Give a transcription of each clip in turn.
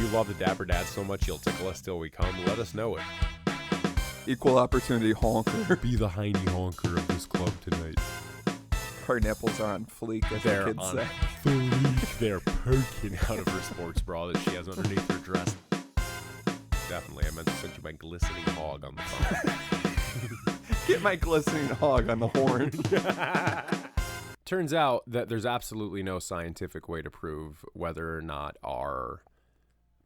love the Dapper Dad so much you'll tickle us till we come, let us know it. Equal opportunity honker. Be the hiney honker of this club tonight. Her nipples are on fleek, as the kids say. Fleek. They're perking out of her sports bra that she has underneath her dress. Definitely, I meant to send you my glistening hog on the phone. Get my glistening hog on the horn. Turns out that there's absolutely no scientific way to prove whether or not our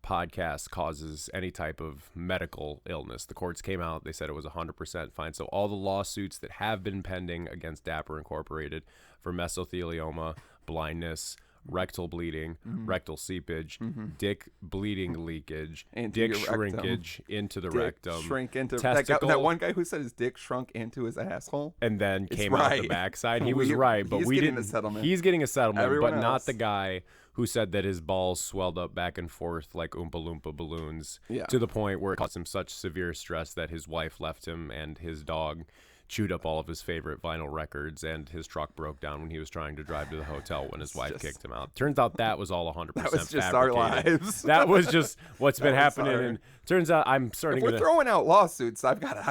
podcast causes any type of medical illness. The courts came out, they said it was 100% fine. So all the lawsuits that have been pending against Dapper Incorporated for mesothelioma, blindness, rectal bleeding, rectal seepage, dick bleeding leakage, dick shrinkage into the rectum, shrink into testicle. that one guy who said his dick shrunk into his asshole and then came out the backside. He was right, but we didn't. He's getting a settlement, but not the guy who said that his balls swelled up back and forth like Oompa Loompa balloons to the point where it caused him such severe stress that his wife left him and his dog chewed up all of his favorite vinyl records, and his truck broke down when he was trying to drive to the hotel when his wife kicked him out. Turns out that was all 100% that was just fabricated. our lives. That was just what's been happening. And turns out I'm starting. If we're throwing out lawsuits, I'm gonna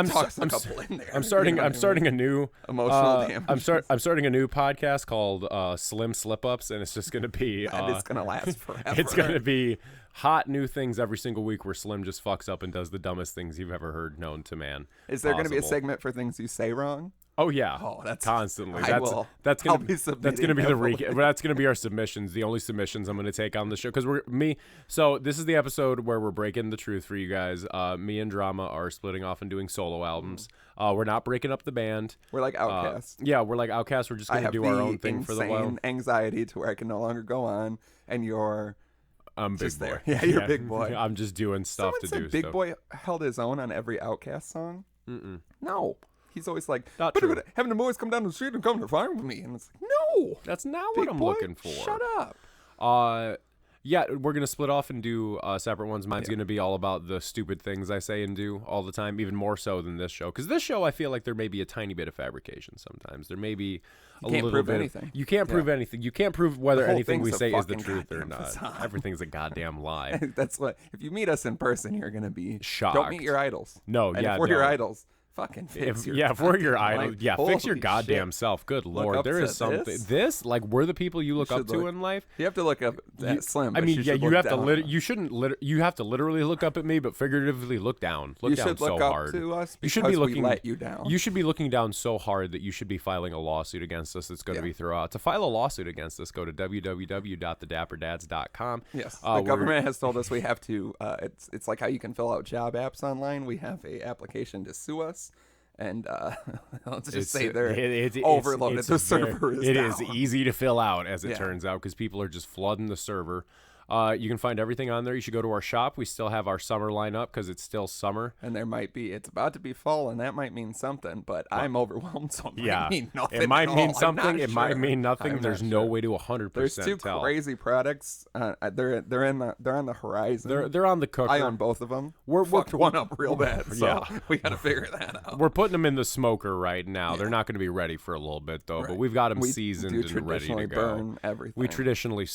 toss a couple in there. I'm starting a new emotional damage. I'm starting a new podcast called Slim Slip Ups, and it's just gonna be. It's gonna last forever. It's gonna be hot new things every single week where Slim just fucks up and does the dumbest things you've ever heard known to man. Is there going to be a segment for things you say wrong? Oh yeah. Oh, that's constantly. That's going to be that's going to be our submissions. The only submissions I'm going to take on the show because So this is the episode where we're breaking the truth for you guys. Me and Drama are splitting off and doing solo albums. We're not breaking up the band. We're like Outcasts. We're like Outcasts. We're just going to do our own thing for the while. Anxiety to where I can no longer go on, and you're. I'm big just boy. There. Yeah, you're big boy. I'm just doing stuff Someone to said do. Big stuff. Boy held his own on every Outcast song. No, he's always like, not true. Having the boys come down the street and come to farm with me, and it's like, no, that's not big what I'm boy, looking for. Shut up. Yeah, we're going to split off and do separate ones. Mine's going to be all about the stupid things I say and do all the time, even more so than this show. Because this show, I feel like there may be a tiny bit of fabrication sometimes. There may be a little bit. Anything. You can't prove anything. You can't prove whether anything we say is the truth or not. Facade. Everything's a goddamn lie. That's what. If you meet us in person, you're going to be shocked. Don't meet your idols. No, and if we're your idols. Fucking fix if we're your idol, fix your goddamn self. Good Lord, there is something. This like we're the people you look up to in life. You have to look up at Slim. I mean, you have to. You shouldn't. You have to literally look up at me, but figuratively look down. Look down so hard. You should look up to us. You should be looking. We let you down. You should be looking down so hard that you should be filing a lawsuit against us. That's going to be thrown out. To file a lawsuit against us, go to www.thedapperdads.com. Yes, the government has told us we have to. It's like how you can fill out job apps online. We have a application to sue us. And let's just say they're overloaded. The server is down. It is easy to fill out, as it turns out, because people are just flooding the server. You can find everything on there. You should go to our shop. We still have our summer lineup because it's still summer. And it's about to be fall, and that might mean something, but I'm overwhelmed, so it might mean nothing. It might mean something. It might mean nothing. There's no way to 100% There's two crazy products. They're on the horizon. They're on the cooker. I own both of them. We're fucked one up real bad, so we got to figure that out. We're putting them in the smoker right now. They're not going to be ready for a little bit, though, but we've got them seasoned and ready to go. Burn everything. We traditionally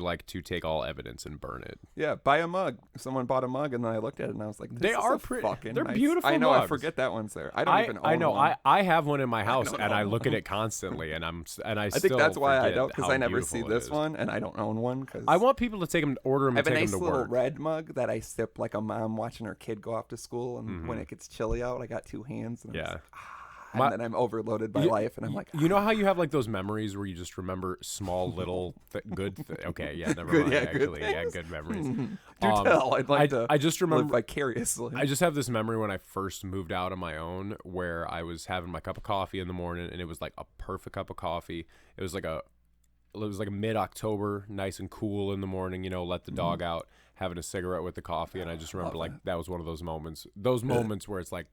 like to take all evidence and burn it. Yeah, buy a mug. Someone bought a mug, and then I looked at it, and I was like, "They are pretty. They're nice. beautiful." I know. Mugs. I forget that one's there. I don't even own I know. one. I have one in my house, and I look at it constantly, and I think that's why I don't, because I never see this one, and I don't own one. Because I want people to take them, order them, and take them to work. I have a nice little red mug that I sip like a mom watching her kid go off to school, and when it gets chilly out, I got two hands. And and then I'm overloaded by life, and I'm like, you know how you have like those memories where you just remember small little good okay, never mind. Good memories. Do tell. I'd like to. I just remember live vicariously. I just have this memory when I first moved out on my own, where I was having my cup of coffee in the morning, and it was like a perfect cup of coffee. It was like a mid-October, nice and cool in the morning. Let the dog out, having a cigarette with the coffee, and I just remember like that was one of those moments. Those moments where it's like,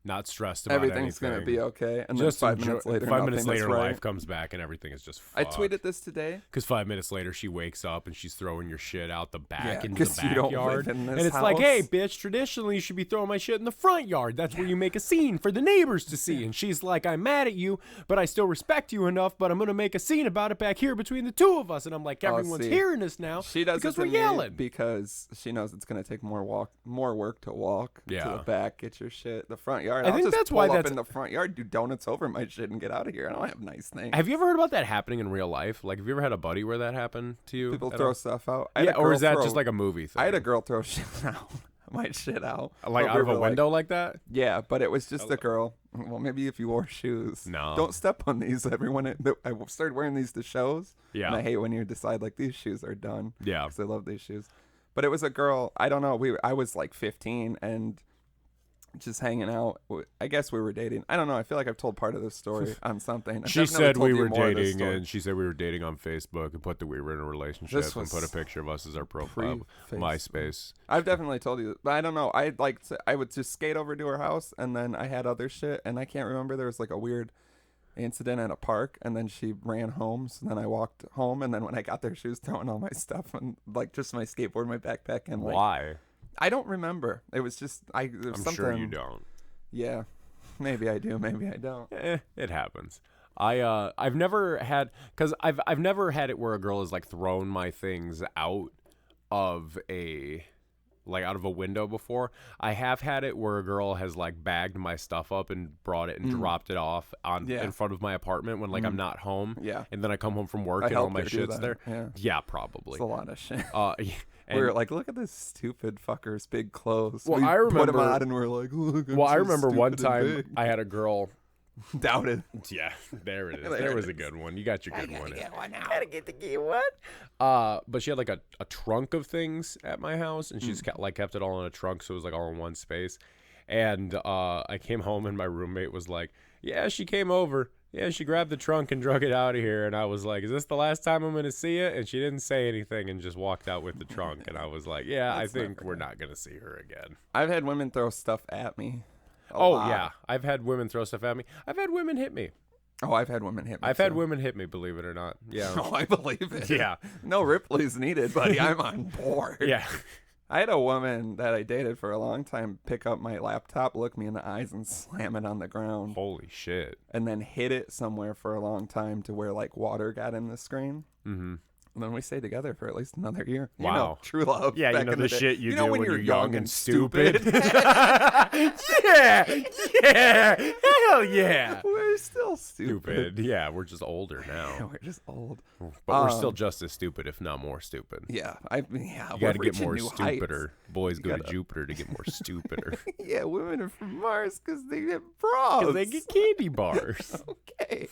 not stressed about everything's anything. Gonna be okay. And just then 5 minutes later, 5 minutes nothing is later, right. life comes back and everything is just fucked. I tweeted this today. Because 5 minutes later, she wakes up and she's throwing your shit out the back into the 'cause you don't backyard. live in this And it's house. like, hey, bitch, traditionally you should be throwing my shit in the front yard. That's where you make a scene for the neighbors to see. And she's like, I'm mad at you, but I still respect you enough, but I'm going to make a scene about it back here between the two of us. And I'm like, everyone's hearing us now she does because it we're to me yelling. because she knows it's going to take more work to walk to the back, get your shit. The front yard. I think just that's pull why up that's in the front yard, do donuts over my shit, and get out of here. I don't have nice things. Have you ever heard about that happening in real life? Like, have you ever had a buddy where that happened to you? People throw stuff out. Yeah, or is that just like a movie thing? I had a girl throw shit out. My shit out. Like out of a window like that? Yeah, but it was just a girl. Well, maybe if you wore shoes. No. Don't step on these. Everyone, I started wearing these to shows. Yeah. And I hate when you decide, like, these shoes are done. Yeah. Because I love these shoes. But it was a girl. I don't know. I was like 15 and just hanging out. I guess we were dating. I don't know. I feel like I've told part of this story on something. She said we were dating, and she said we were dating on Facebook, and put that we were in a relationship, and put a picture of us as our profile, MySpace. I've definitely told you, but I don't know. I would just skate over to her house, and then I had other shit, and I can't remember. There was like a weird incident at a park, and then she ran home. So then I walked home, and then when I got there, she was throwing all my stuff and like just my skateboard, my backpack, and like, why? I don't remember. It was just I'm something. Sure you don't. Yeah, maybe I do. Maybe I don't. It happens. I've never had I've never had it where a girl has like thrown my things out of a window before. I have had it where a girl has like bagged my stuff up and brought it and dropped it off in front of my apartment when like I'm not home. Yeah. And then I come home from work and all my shit's there. Yeah, probably. It's a lot of shit. And we were like, look at this stupid fucker's big clothes. Well, we I remember, put them on and we're like, look. Well, I remember one time I had a girl. Doubted. Yeah, there it is. There was a good one. You got your good one. Gotta get the good one. But she had like a trunk of things at my house, and she's kept it all in a trunk, so it was like all in one space. And I came home, and my roommate was like, "Yeah, she came over. Yeah, she grabbed the trunk and drug it out of here." And I was like, "Is this the last time I'm gonna see it?" And she didn't say anything and just walked out with the trunk. And I was like, "Yeah, I think we're not gonna see her again." I've had women throw stuff at me. Yeah, I've had women throw stuff at me. I've had women hit me. Oh, I've had women hit me. I've had women hit me, believe it or not. Yeah. Oh, I believe it. Yeah. No Ripley's needed, buddy. I'm on board. Yeah. I had a woman that I dated for a long time pick up my laptop, look me in the eyes, and slam it on the ground. Holy shit. And then hit it somewhere for a long time to where, like, water got in the screen. Mm-hmm. And then we stayed together for at least another year. Wow. You know, true love. Yeah, you know the shit you do when you're young and stupid. Yeah. Hell yeah. We're still stupid. Yeah, we're just older now. We're just old. But we're still just as stupid, if not more stupid. Yeah. You got to get more stupider. Boys go to Jupiter to get more stupider. Yeah, women are from Mars because they get bras. Because they get candy bars. Okay.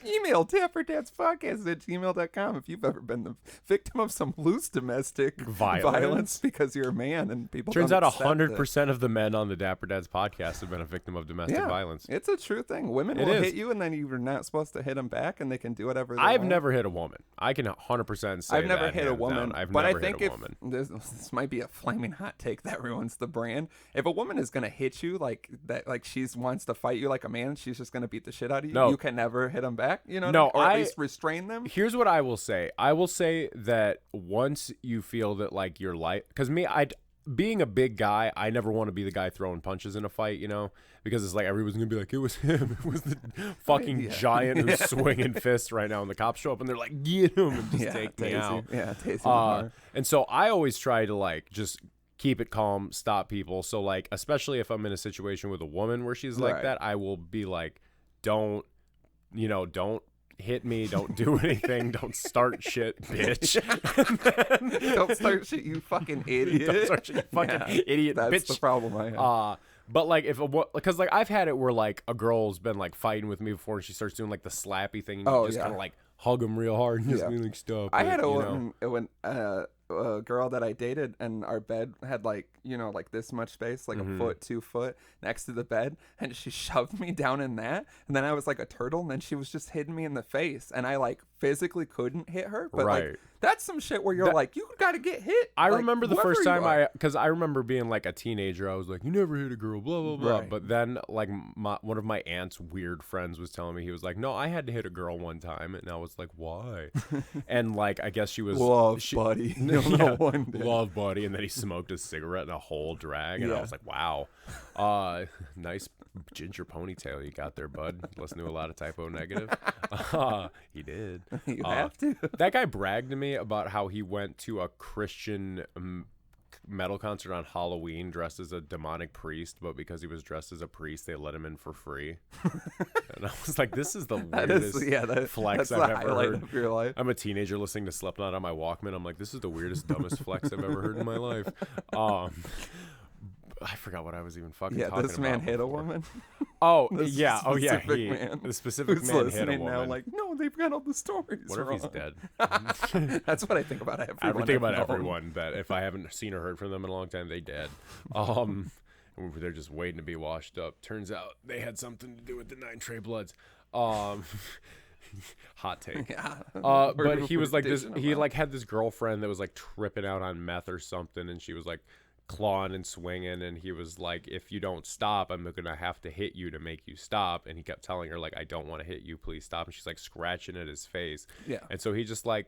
Email dapperdadspodcast@gmail.com if you've ever been the victim of some loose domestic violence because you're a man and people Turns out don't accept 100% of the men on the Dapper Dads podcast have been a victim of domestic violence. It's a true thing. Women will hit you and then you're not supposed to hit them back and they can do whatever they I've want. never hit a woman. I can 100% say I've never that hit a woman. I've but never I think hit a woman. This might be a flaming hot take that ruins the brand. If a woman is going to hit you like that, like she wants to fight you like a man, she's just going to beat the shit out of you. No. You can never hit them back. You know, no, or at least restrain them. Here's what I will say. I will say that once you feel that like your life, because being a big guy, I never want to be the guy throwing punches in a fight, you know, because it's like everyone's gonna be like, it was him, it was the fucking giant who's swinging fists right now, and the cops show up and they're like, get him and just take me out. Yeah, tasing and so I always try to like just keep it calm, stop people. So like, especially if I'm in a situation with a woman where she's like that, I will be like, don't hit me, don't do anything, don't start shit, bitch. Don't start shit, you fucking idiot. Don't start shit, you fucking idiot, that's bitch. That's the problem I have. But like because like I've had it where like a girl's been like fighting with me before and she starts doing like the slappy thing and you just kind of like hug them real hard and just be like, stop. I had a woman when a girl that I dated, and our bed had like, you know, like this much space, like a foot, 2 foot next to the bed, and she shoved me down in that, and then I was like a turtle, and then she was just hitting me in the face, and I like physically couldn't hit her, but like that's some shit where you're like, you gotta get hit. I like, remember the first time because I remember being like a teenager, I was like, you never hit a girl, blah blah blah. Right. But then like one of my aunt's weird friends was telling me, he was like, no, I had to hit a girl one time, and I was like, why? And like I guess she was buddy. No one did. Love buddy, and then he smoked a cigarette and a whole drag, and I was like, wow, nice ginger ponytail you got there, bud. Listen to a lot of typo negative. He did. You have to. That guy bragged to me about how he went to a Christian metal concert on Halloween dressed as a demonic priest, but because he was dressed as a priest, they let him in for free. And I was like, this is the weirdest flex I've ever heard of your life. I'm a teenager listening to Slipknot on my Walkman. I'm like, this is the weirdest, dumbest flex I've ever heard in my life. I forgot what I was even fucking talking about. Yeah, this man hit a woman. Oh, The yeah. Oh, yeah. man The specific who's man hit a listening woman. now, like, no, they've got all the stories What if wrong. he's dead? That's what I think about everyone. I think about I've known. everyone that if I haven't seen or heard from them in a long time, they dead. They're just waiting to be washed up. Turns out they had something to do with the 9 Trey Bloods. Hot take. Yeah. But he was like this. He like had this girlfriend that was like tripping out on meth or something, and she was like clawing and swinging, and he was like, if you don't stop, I'm gonna have to hit you to make you stop. And he kept telling her like, I don't want to hit you, please stop. And she's like scratching at his face. Yeah. And so he just like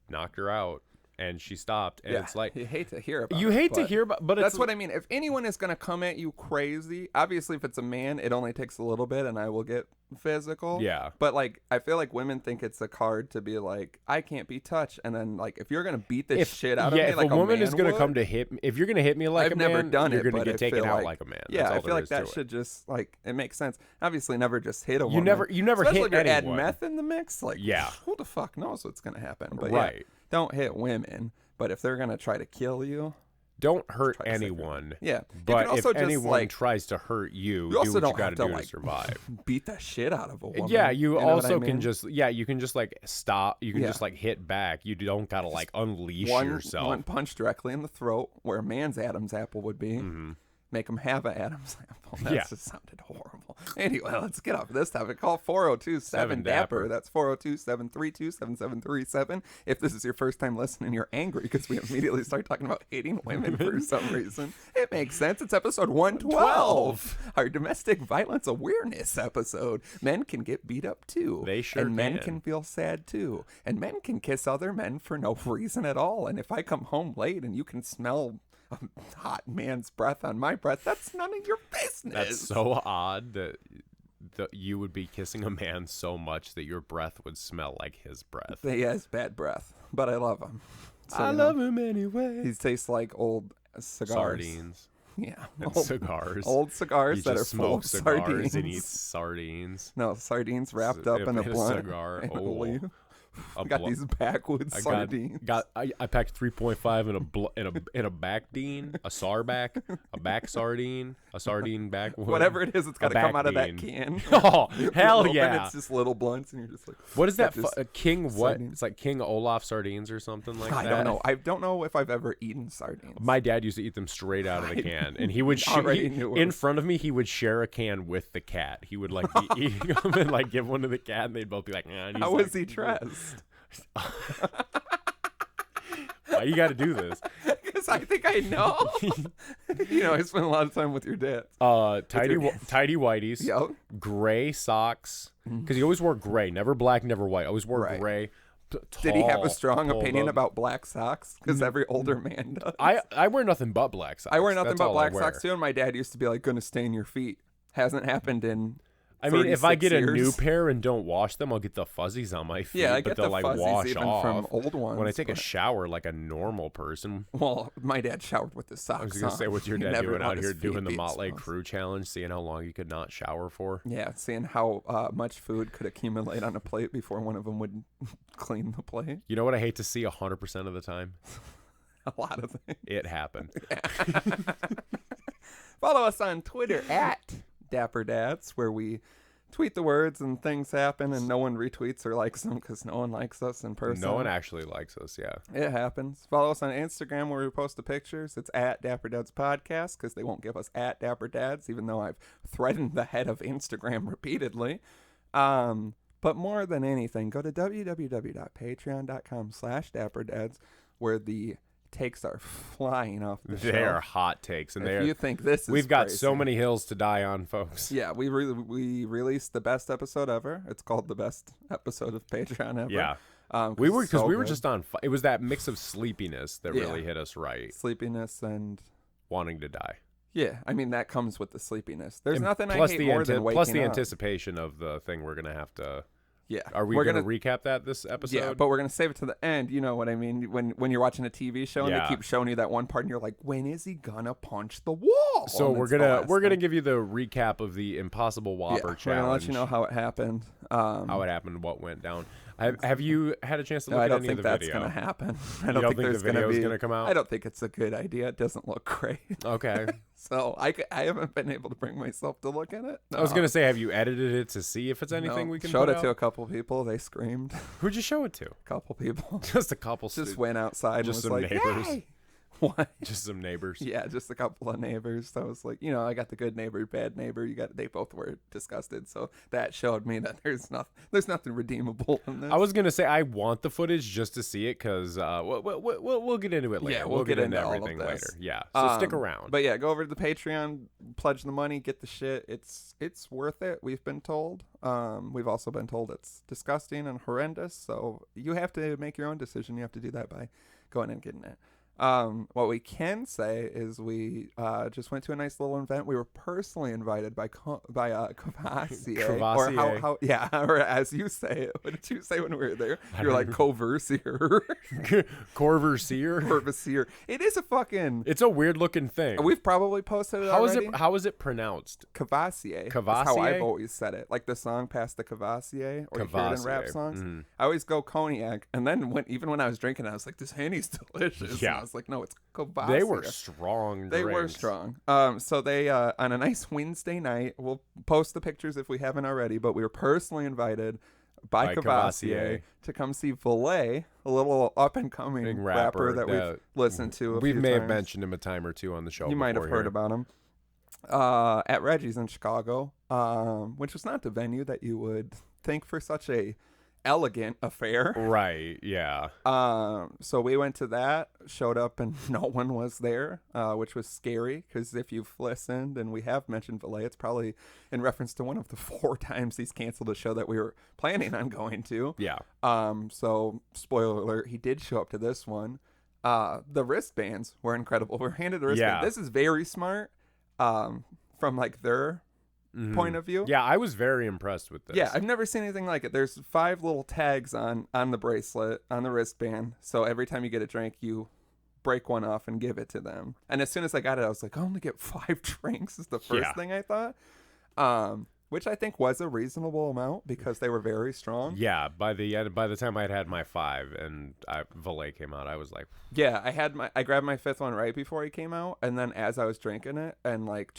knocked her out, and she stopped. And it's like, you hate to hear about but that's it's what I mean. If anyone is going to come at you crazy, obviously if it's a man, it only takes a little bit and I will get physical. Yeah. But like, I feel like women think it's a card to be like, I can't be touched. And then like, if you're going to beat the shit out of me, if like a woman is going to come to hit me, if you're going to hit me like I've a man, never done you're it, going to but get I taken feel out like like a man. Yeah, That's all I feel like there that is to should just like, it makes sense. Obviously never just hit a woman. You never Especially hit if you're anyone. adding meth in the mix. Like, Yeah. who the fuck knows what's going to happen? But Right. yeah, don't hit women. But if they're going to try to kill you, Don't hurt try to save anyone. yeah. But you can also if just anyone like tries to hurt you, you do also what you don't got have to to do like to survive. beat the shit out of a woman. Yeah, you know what also I mean? can just you can just like stop. You can just like hit back. You don't gotta like unleash yourself. One punch directly in the throat, where a man's Adam's apple would be. Mm-hmm. Make him have an Adam's apple. That Yeah. just sounded horrible. Anyway, let's get off this topic. Call 402-7 Dapper. That's 402-732-7737. If this is your first time listening, you're angry because we immediately start talking about hating women for some reason. It makes sense. It's episode 112. Our domestic violence awareness episode. Men can get beat up too. They sure And men can. can feel sad too. And men can kiss other men for no reason at all. And if I come home late and you can smell a hot man's breath on my breath, that's none of your business. That's so odd that you would be kissing a man so much that your breath would smell like his breath. He has bad breath, but I love him. So, I love him anyway. He tastes like old cigars. Sardines. Yeah. And cigars. Old cigars He that are just full of smokes cigars sardines. and eats sardines. No, sardines wrapped up in a blunt. Cigar. and a Oh. leaf. Got these backwoods sardines. I packed 3.5 in a back dean, a sarback, a back sardine, a sardine backwood. Whatever it is, it's got to come out of that bean. can. Oh, hell Open, yeah. It's just little blunts, and you're just like, What is that? just King what? sardines. It's like King Olaf sardines or something like that. I don't know. I don't know if I've ever eaten sardines. My dad used to eat them straight out of the can, and he would already knew it. in front of me. He would share a can with the cat. He would like be eating them and like give one to the cat, and they'd both be like, "Nah." And he's How like, was he dressed? Why you got to do this? Because I think I know. I spent a lot of time with your dad. Tidy whities, Yep. gray socks, because he always wore gray, never black, never white. Always wore Right. gray. Did he have a tall, strong pulled opinion up. about black socks? Because every older man does. I wear nothing but black socks. I wear nothing That's but all I black wear. socks too, and my dad used to be like, "Gonna stain your feet." Hasn't happened in. I mean, if I 36 get a new years. pair and don't wash them, I'll get the fuzzies on my feet. Yeah, I but get they'll the like fuzzies wash even off from old ones. when I take a but- shower like a normal person. Well, my dad showered with the socks. I was gonna say, what's your He dad never doing let out his here feet doing the be Motley exposed. Crue challenge, seeing how long you could not shower for? Yeah, seeing how much food could accumulate on a plate before one of them would clean the plate. You know what I hate to see 100% of the time? A lot of things. It happened. Follow us on Twitter at Dapper Dads, where we tweet the words and things happen and no one retweets or likes them because no one likes us in person. No one actually likes us, yeah. It happens. Follow us on Instagram where we post the pictures. It's at dapperdadspodcast because they won't give us at dapperdads, even though I've threatened the head of Instagram repeatedly. But more than anything, go to www.patreon.com/dapperdads where the takes are flying off the They shelf. are hot takes, and If you think this is we've got crazy. so many hills to die on, folks. Yeah, we released the best episode ever. It's called the best episode of Patreon ever. Yeah. We We were were just on. It was that mix of sleepiness that really hit us right. sleepiness and Wanting to die. yeah, I mean that comes with the sleepiness. There's And nothing I plus hate the more than waking plus the up. anticipation of the thing we're gonna have to. Yeah, Are we we're gonna recap that this episode? Yeah, but we're gonna save it to the end. You know what I mean? When you're watching a TV show and Yeah. they keep showing you that one part, and you're like, when is he gonna punch the wall? So And we're it's the gonna last thing. give you the recap of the Impossible Whopper We're challenge. gonna let you know how it happened. how it happened, what went down. Have you had a chance to look No, I at don't any think of the that's video? gonna happen. I You don't think the there's gonna video's be. gonna come out? I don't think it's a good idea. It doesn't look great. Okay. So I haven't been able to bring myself to look at it. I was gonna say, have you edited it to see if it's anything we can showed put it to out? a couple people. They screamed. Who'd you show it to? A couple people Just a couple. just went outside just and was some like, neighbors. "Yay!" What? Just some neighbors. Yeah, just a couple of neighbors. So I was like, I got the good neighbor, bad neighbor. They both were disgusted. So that showed me that there's nothing redeemable in this. I was gonna say I want the footage just to see it because we'll get into it later. Yeah, we'll get into all of everything this. later. Yeah, so stick around. But yeah, go over to the Patreon, pledge the money, get the shit. It's worth it. We've been told. We've also been told it's disgusting and horrendous. So you have to make your own decision. You have to do that by going and getting it. What we can say is we just went to a nice little event. We were personally invited by Courvoisier. Or how yeah, or as you say it. What did you say when we were there? You're like Courvoisier. Courvoisier. It is a fucking. It's a weird looking thing. We've probably posted it How already. how is it pronounced? Courvoisier. That's how Courvoisier? I've always said it. Like the song past the Courvoisier, or you hear it in rap Courvoisier. songs. Mhm. I always go cognac, and then when I was drinking, I was like, "This Henny's delicious." Yeah. And I was like, "No, it's Courvoisier." They were strong. They were drinks. strong. So they on a nice Wednesday night. We'll post the pictures if we haven't already. But we were personally invited by Courvoisier to come see Valee, a little up and coming rapper that we've listened to. We may have times. mentioned him a time or two on the show. You might have before heard here. about him. At Reggie's in Chicago, which was not the venue that you would think for such a elegant affair. Right, yeah. So we went to that, showed up, and no one was there, which was scary because if you've listened, and we have mentioned Valee, it's probably in reference to one of the 4 times he's canceled a show that we were planning on going to. Yeah. So spoiler alert, he did show up to this one. The wristbands were incredible. We're handed a wristband. Yeah. This is very smart, from like their point of view. Yeah, I was very impressed with this. Yeah, I've never seen anything like it. There's 5 little tags on the bracelet, on the wristband. So every time you get a drink, you break one off and give it to them. And as soon as I got it, I was like, I only get 5 drinks is the first thing I thought. Which I think was a reasonable amount because they were very strong. Yeah, by the time I'd had my 5 and Valet came out, I was like, Yeah, I grabbed my 5th one right before he came out, and then as I was drinking it and like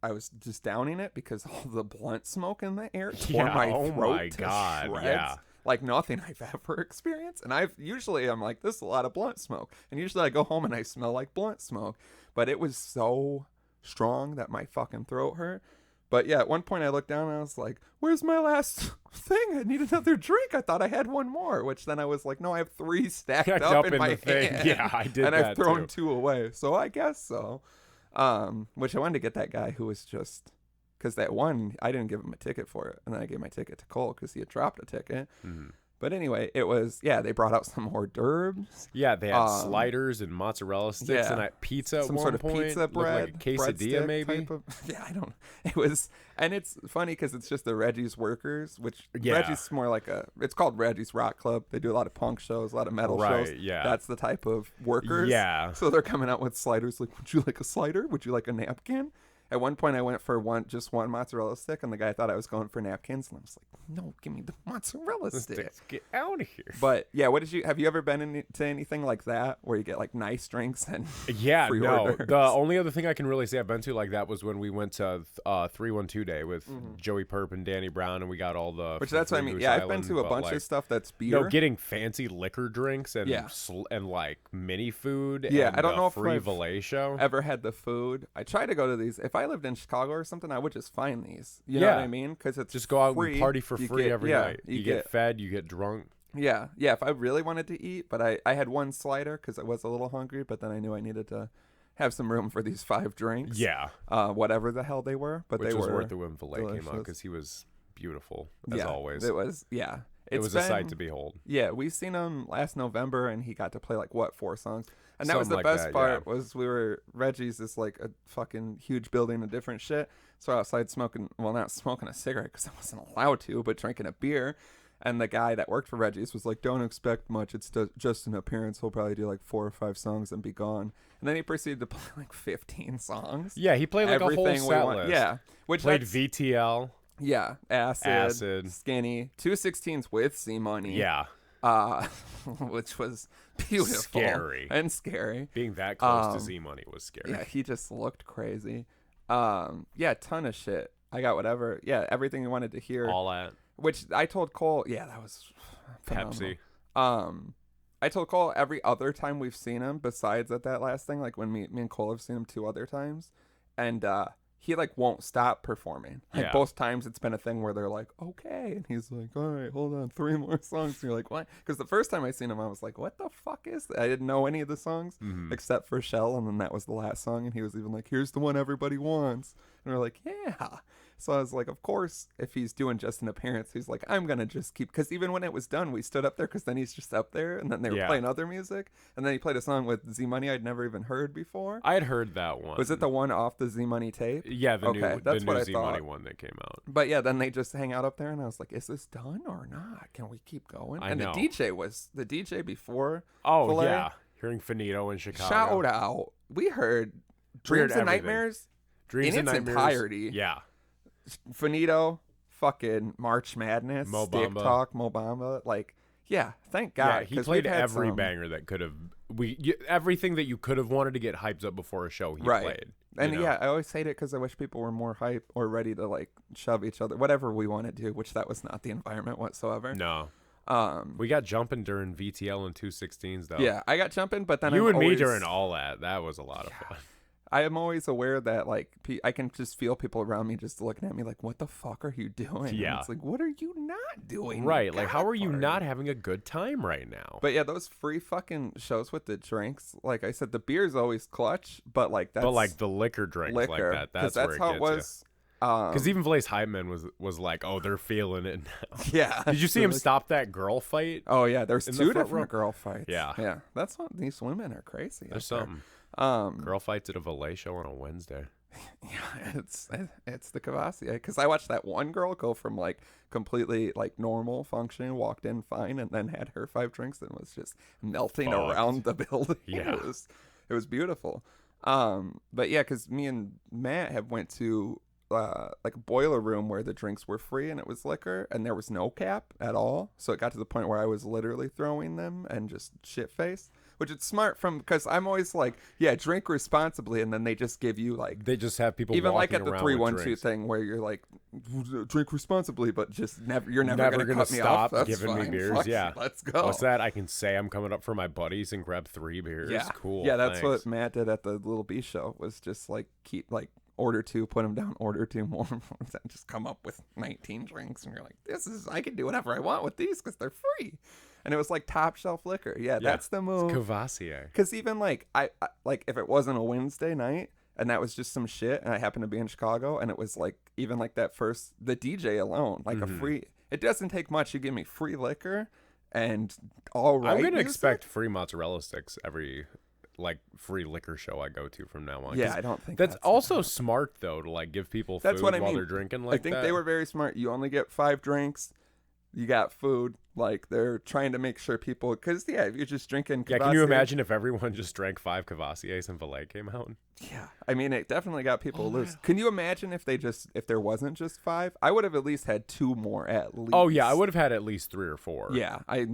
I was just downing it because all the blunt smoke in the air tore my oh throat my to God, shreds. yeah. Like nothing I've ever experienced. And I'm like, this is a lot of blunt smoke. And usually I go home and I smell like blunt smoke. But it was so strong that my fucking throat hurt. But yeah, at one point I looked down and I was like, where's my last thing? I need another drink. I thought I had one more, which then I was like, no, I have 3 stacked up in my the thing. hand. Yeah, I did and that I've thrown too. 2 away. So I guess so. Which I wanted to get that guy who was just, because that one, I didn't give him a ticket for it. And then I gave my ticket to Cole because he had dropped a ticket. Mhm. But anyway, it was, they brought out some hors d'oeuvres. Yeah, they had sliders and mozzarella sticks and pizza at some one sort of point. pizza Looked bread, like a quesadilla breadstick maybe. type of, it was, and it's funny because it's just the Reggie's Workers, which Yeah. Reggie's more like it's called Reggie's Rock Club. They do a lot of punk shows, a lot of metal shows. Yeah. That's the type of workers. Yeah. So they're coming out with sliders like, would you like a slider? Would you like a napkin? At one point, I went for just one mozzarella stick, and the guy thought I was going for napkins, and I was like, "No, give me the mozzarella stick." Get out of here. But yeah, have you ever been to anything like that where you get like nice drinks and Yeah, free no. orders? The only other thing I can really say I've been to like that was when we went to 312 Day with Joey Perp and Danny Brown, and we got all the. Which that's what I mean. Yeah, I've been to a bunch of stuff that's beer. No, getting fancy liquor drinks and and like mini food. Yeah, and I don't know if free I've Valet show. ever had the food. I try to go to these. If I lived in Chicago or something, I would just find these. You know what I mean? Because it's just go out free. and party for free every night. You get fed, you get drunk. Yeah. If I really wanted to eat, but I had one slider because I was a little hungry, but then I knew I needed to have some room for these 5 drinks. Yeah. Whatever the hell they were, but Which they was were worth it when Valet came out because he was beautiful as always. It was. Yeah. It was a sight to behold. Yeah, we seen him last November, and he got to play like 4 songs, and that was the Something like best that, part. Was Reggie's is like a fucking huge building of different shit. So outside smoking, well, not smoking a cigarette because I wasn't allowed to, but drinking a beer. And the guy that worked for Reggie's was like, "Don't expect much. It's just an appearance. He'll probably do like 4 or 5 songs and be gone." And then he proceeded to play like 15 songs. Yeah, he played like Everything a whole set list. Yeah, which played VTL. Yeah, acid, skinny, 216s with C Money. Yeah, which was beautiful, scary. Being that close to Z Money was scary. Yeah, he just looked crazy. Yeah, ton of shit. I got whatever. Yeah, everything you wanted to hear. All at. Which I told Cole. Yeah, that was phenomenal. Pepsi. I told Cole every other time we've seen him, besides at that last thing, like when me and Cole have seen him 2 other times, and he like won't stop performing. Like both times it's been a thing where they're like, "Okay," and he's like, "All right, hold on, 3 more songs." And you're like, "What?" Because the first time I seen him, I was like, "What the fuck is that?" I didn't know any of the songs except for Shell, and then that was the last song, and he was even like, "Here's the one everybody wants," and we're like, "Yeah." So I was like, of course, if he's doing just an appearance, he's like, I'm going to just keep... Because even when it was done, we stood up there because then he's just up there. And then they were playing other music. And then he played a song with Z Money I'd never even heard before. I had heard that one. Was it the one off the Z Money tape? Yeah, the new Z Money one that came out. But yeah, then they just hang out up there. And I was like, is this done or not? Can we keep going? And the DJ before. Oh, Valet, yeah. Hearing Finito in Chicago. Shout out. We heard Dreams and Nightmares in its entirety. Yeah. Finito, fucking March Madness, Stick Talk, Mo Bamba, like, yeah, thank God. Yeah, he played every banger that could have, everything that you could have wanted to get hyped up before a show, he played. And yeah, I always hate it because I wish people were more hype or ready to like shove each other, whatever we want to do, which that was not the environment whatsoever. No. We got jumping during VTL and 216s though. Yeah, I got jumping, but then me during all that was a lot of fun. I am always aware that like I can just feel people around me just looking at me like, what the fuck are you doing? Yeah. And it's like, what are you not doing? Right. Like, how are you not having a good time right now? But yeah, those free fucking shows with the drinks, like I said, the beer's always clutch, but like that's... But like the liquor drinks like that, that's where it how gets it was. Because even Valet's hype man was like, oh, they're feeling it now. Yeah. Did you see him stop that girl fight? Oh yeah, there's 2 different girl fights. Yeah. Yeah. That's what these women are crazy. There's something. Girl fights at a Valet show on a Wednesday. Yeah, it's the Courvoisier, because I watched that one girl go from like completely like normal functioning, walked in fine, and then had her 5 drinks and was just melting around the building. Yeah, it was beautiful. But yeah, because me and Matt have went to like a boiler room where the drinks were free and it was liquor and there was no cap at all. So it got to the point where I was literally throwing them and just shit faced. Which is smart because I'm always like, yeah, drink responsibly, and then they just give you like... They just have people even like at the around 312 thing where you're like, drink responsibly, but just you're never going to cut me off. Stop giving me beers. Fuck, yeah. Let's go. What's that? I can say I'm coming up for my buddies and grab 3 beers. Yeah. Cool. Yeah, that's what Matt did at the Little B show, was just like keep like order 2, put them down, order 2 more, just come up with 19 drinks, and you're like, I can do whatever I want with these because they're free. And it was like top shelf liquor. Yeah, that's the move. Courvoisier. Because even like I like if it wasn't a Wednesday night and that was just some shit and I happened to be in Chicago and it was like even like the DJ alone, like a free, it doesn't take much. You give me free liquor and all right. I'm gonna expect free mozzarella sticks every like free liquor show I go to from now on. Yeah, I don't think that's also smart though, to like give people food while they're drinking like that. I think they were very smart. You only get 5 drinks. You got food. Like, they're trying to make sure people, because, yeah, if you're just drinking Courvoisier. Yeah, can you imagine if everyone just drank 5 Courvoisiers and Valet came out? Yeah. I mean, it definitely got people loose. Can you imagine if there wasn't just 5? I would have at least had 2 more at least. Oh, yeah, I would have had at least 3 or 4. Yeah, I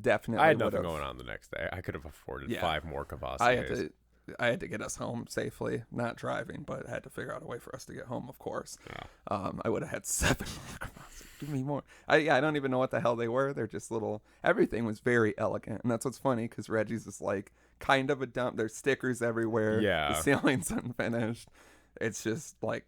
definitely I had would've. nothing going on the next day. I could have afforded 5 more Courvoisiers. I had to get us home safely, not driving, but had to figure out a way for us to get home, of course. Yeah. I would have had 7 more Courvoisiers. Give me more. I don't even know what the hell they were. They're just little. Everything was very elegant, and that's what's funny because Reggie's is like kind of a dump. There's stickers everywhere. Yeah. The ceiling's unfinished. It's just like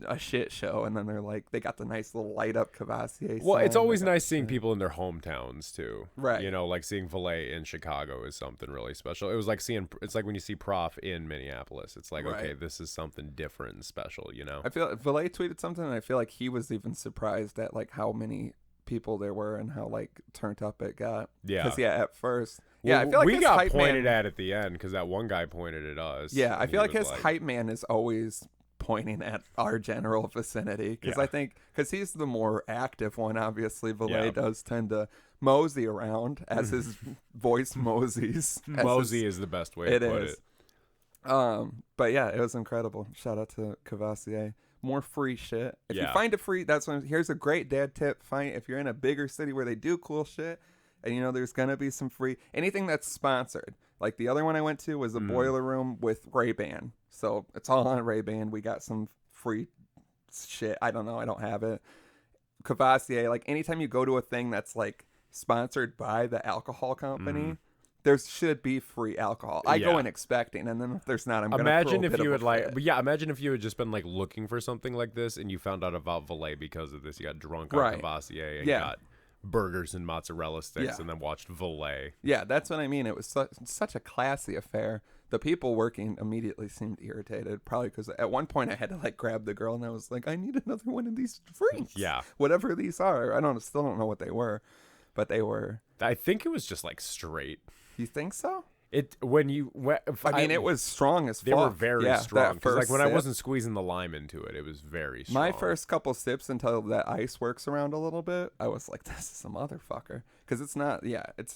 a shit show, and then they got the nice little light up Courvoisier. Well, it's sign. always nice seeing people in their hometowns too. Right. You know, like seeing Valet in Chicago is something really special. It's like when you see Prof in Minneapolis. It's like, okay, this is something different and special, you know? I feel like Valet tweeted something, and I feel like he was even surprised at like how many people there were and how like turned up it got. Yeah. Because at first, well, I feel like we his got hype pointed man, at the end because that one guy pointed at us. Yeah, I and feel he like was his hype man is always pointing at our general vicinity because I think because he's the more active one. Obviously, Valet does tend to mosey around as his voice moseys. Mosey is the best way to put it. But yeah, it was incredible. Shout out to Courvoisier. More free shit. If you find a free, here's a great dad tip. If you're in a bigger city where they do cool shit, and you know there's gonna be some free anything that's sponsored. Like the other one I went to was a boiler room with Ray-Ban. So it's all on Ray-Ban. We got some free shit. I don't know. I don't have it. Courvoisier, like anytime you go to a thing that's like sponsored by the alcohol company, there should be free alcohol. I go in expecting, and then if there's not, I'm going to imagine if you had imagine if you had just been like looking for something like this and you found out about Valet because of this. You got drunk on Courvoisier and got burgers and mozzarella sticks and then watched Valet. Yeah, that's what I mean. It was such a classy affair. The people working immediately seemed irritated, probably because at one point I had to like grab the girl and I was like, I need another one of these drinks. Yeah. Whatever these are. I still don't know what they were, but they were. I think it was just like straight. You think so? It was strong as fuck. They were very strong. Because like when I sip, wasn't squeezing the lime into it, it was very strong. My first couple sips until that ice works around a little bit, I was like, this is a motherfucker. Because it's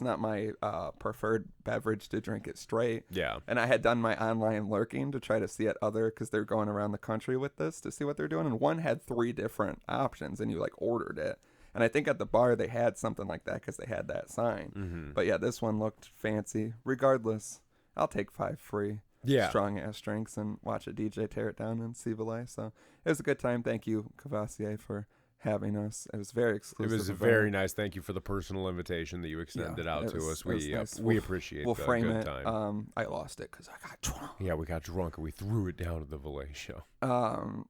not my preferred beverage to drink it straight. Yeah. And I had done my online lurking to try to see at other, because they're going around the country with this to see what they're doing. And one had 3 different options and you like ordered it. And I think at the bar they had something like that because they had that sign. Mm-hmm. But yeah, this one looked fancy. Regardless, I'll take 5 free strong ass drinks and watch a DJ tear it down in Valet. So it was a good time. Thank you, Courvoisier, for having us. It was very exclusive. It was very nice. Thank you for the personal invitation that you extended out to us. We appreciate we'll the frame good it. time. I lost it because I got drunk. Yeah, we got drunk and we threw it down at the Valet show.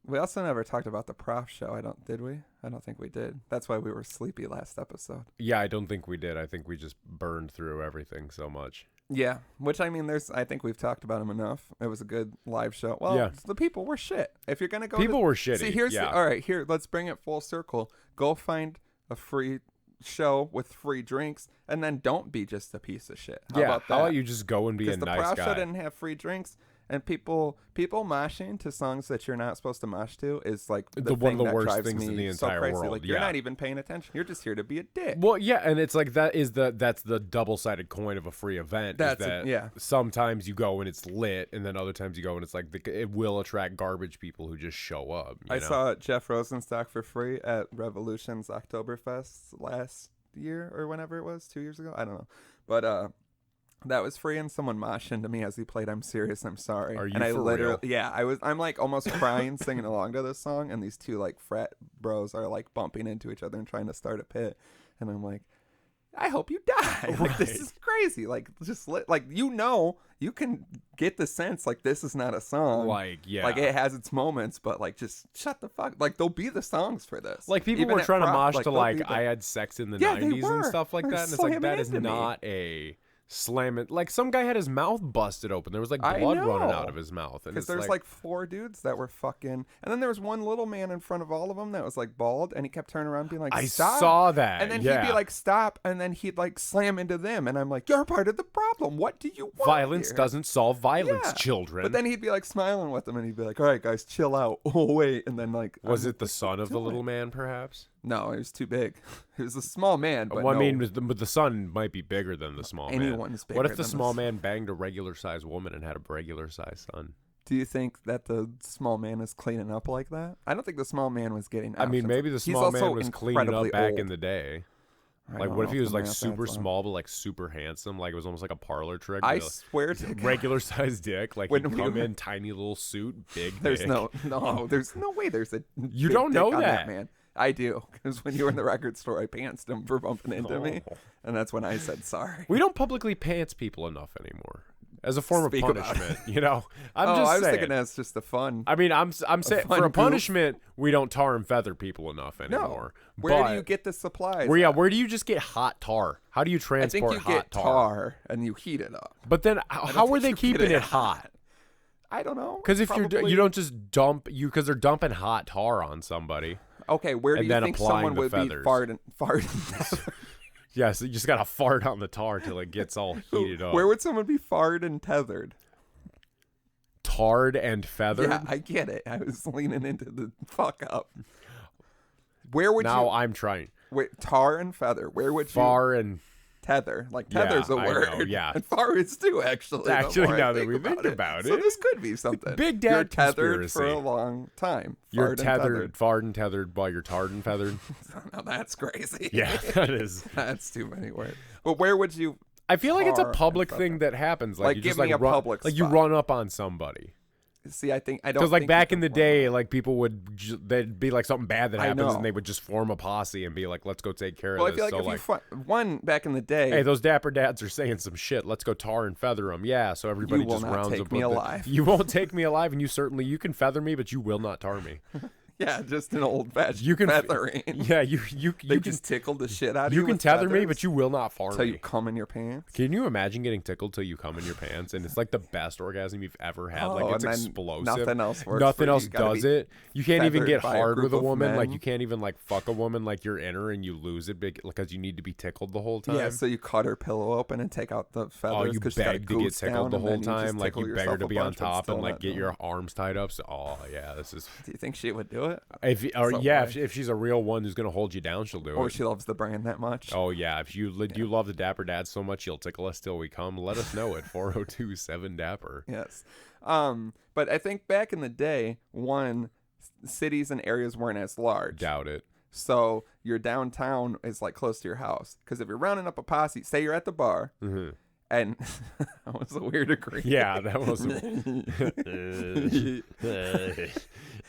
We also never talked about the Prof show. Did we? I don't think we did. That's why we were sleepy last episode. Yeah, I don't think we did. I think we just burned through everything so much. Yeah, which I mean, I think we've talked about him enough. It was a good live show. Well, the people were shit. If you're gonna go, people were shitty. See, all right. Here, let's bring it full circle. Go find a free show with free drinks, and then don't be just a piece of shit. How about that? How about you just go and be a nice guy? Because the Prof show didn't have free drinks. And people moshing to songs that you're not supposed to mosh to is like one of the worst things in the entire world. Like you're not even paying attention. You're just here to be a dick. Well, yeah, and it's like that's the double-sided coin of a free event. Sometimes you go and it's lit, and then other times you go and it's like it will attract garbage people who just show up. I saw Jeff Rosenstock for free at Revolution's Oktoberfest last year or whenever it was, 2 years ago. I don't know, but that was free, and someone moshed into me as he played "I'm Serious, I'm Sorry." Are you and I for literally, real? Yeah, I'm like almost crying singing along to this song, and these 2 like frat bros are like bumping into each other and trying to start a pit, and I'm like, I hope you die. Like this is crazy. Like just you can get the sense like this is not a song. Like like it has its moments, but like just shut the fuck. Like there'll be the songs for this. Like people Even were at trying to Prof, mosh to like I Had Sex in the 90s and stuff like that, and it's like that is not a slamming. Like some guy had his mouth busted open. There was like blood running out of his mouth. Because there's like 4 dudes that were fucking, and then there was one little man in front of all of them that was like bald, and he kept turning around being like, stop. I saw that. And then he'd be like, stop, and then he'd like slam into them, and I'm like, you're part of the problem. What do you want? Violence doesn't solve violence, children. But then he'd be like smiling with them, and he'd be like, all right guys, chill out. Oh wait. And then like, was it the son of the little man perhaps? No, he was too big. He was a small man, but Well, I no, mean, but the son might be bigger than the small man. anyone's bigger What if the than small this. man banged a regular-sized woman and had a regular-sized son? Do you think that the small man is cleaning up like that? I don't think the small man was getting I mean, options. maybe the He's small man also was cleaning up incredibly back old. in the day. I Like, don't what know if he was the like math super adds up. small but like super handsome? Like it was almost like a parlor trick. I Like, swear to God, regular-sized dick. Like When he'd we come were- in, tiny little suit, big. there's dick. there's no way there's a You big don't dick know on that. man. I do, because when you were in the record store, I pantsed him for bumping into me, Oh. and that's when I said sorry. We don't publicly pants people enough anymore as a form Speak of about punishment. You know, I'm oh, just I was saying. thinking that's just a fun. I mean, I'm saying fun for a goof. punishment, we don't tar and feather people enough anymore. Where But do you get the supplies? where do you just get hot tar? How do you I transport think you hot get tar and you heat it up. But then how are think they you get keeping it it hot? I don't know. Because if Probably- you don't just dump because they're dumping hot tar on somebody. okay, where do and you then think applying someone the would feathers. be farting? Yeah, so you just gotta fart on the tar till it gets all heated up. Where would someone be farted and tethered? Tarred and feathered? Yeah, I get it. I was leaning into the fuck up. Where would Now you I'm trying. wait? Tar and feather. Where would you Far and tether? Like Yeah, tether's a I word. know, yeah. and far is too. Actually, the Actually, more I now that we think it. about So it. this could be something. Big You're dad tethered for a conspiracy. long time. you're Farted and tethered, fart and tethered while you're tarred and feathered. Now that's crazy. Yeah, that is. That's too many words. But where would you? I feel like it's a Tar and public feather. thing that happens. Like, Like, you give just like me a run, public like you spot. run up on somebody. See, I don't. Because like think back you in the could day, like people would they'd be like something bad that I happens, know. and they would just form a posse and be like, "Let's go take care Well, I of feel this." like So if like, you one back in the day, hey, those dapper dads are saying some shit. Let's go tar and feather them. Yeah, so everybody You will just not rounds take up. me with it. alive. You won't take me alive, and you can feather me, but you will not tar me. yeah, just an old fashioned You can feathering. Yeah, you They can just tickle the shit out of you you. can with tether me, feathers but you will not far till me. you come in your pants. Can you imagine getting tickled till you come in your pants? And it's like the best orgasm you've ever had. Oh, Like it's and then explosive. nothing else works Nothing for you. else You gotta does be it. You can't even feathered get by a hard group with a of woman. Like men. you can't even like fuck a woman like you're in her and you lose it because you need to be tickled the whole time. Yeah, so you cut her pillow open and take out the feathers. Oh, you 'cause she's got a beg to get goose tickled down, the and whole then you just time. Like tickle you beg her yourself to a be on bunch, but top still and like not get doing your it. arms tied up. So, oh yeah, this is. Do you think she would do it? Or So yeah, why? if she's a real one who's gonna hold you down, she'll do Or it. she loves the brand that much? Oh yeah, if you love the Dapper Dad so much you'll tickle us till we come, let us know at 402-7-DAPPER. Yes. But I think back in the day, cities and areas weren't as large. Doubt it. So your downtown is like close to your house. Because if you're rounding up a posse, say you're at the bar, Mm-hmm. and that was a weird agreement. Yeah, that was.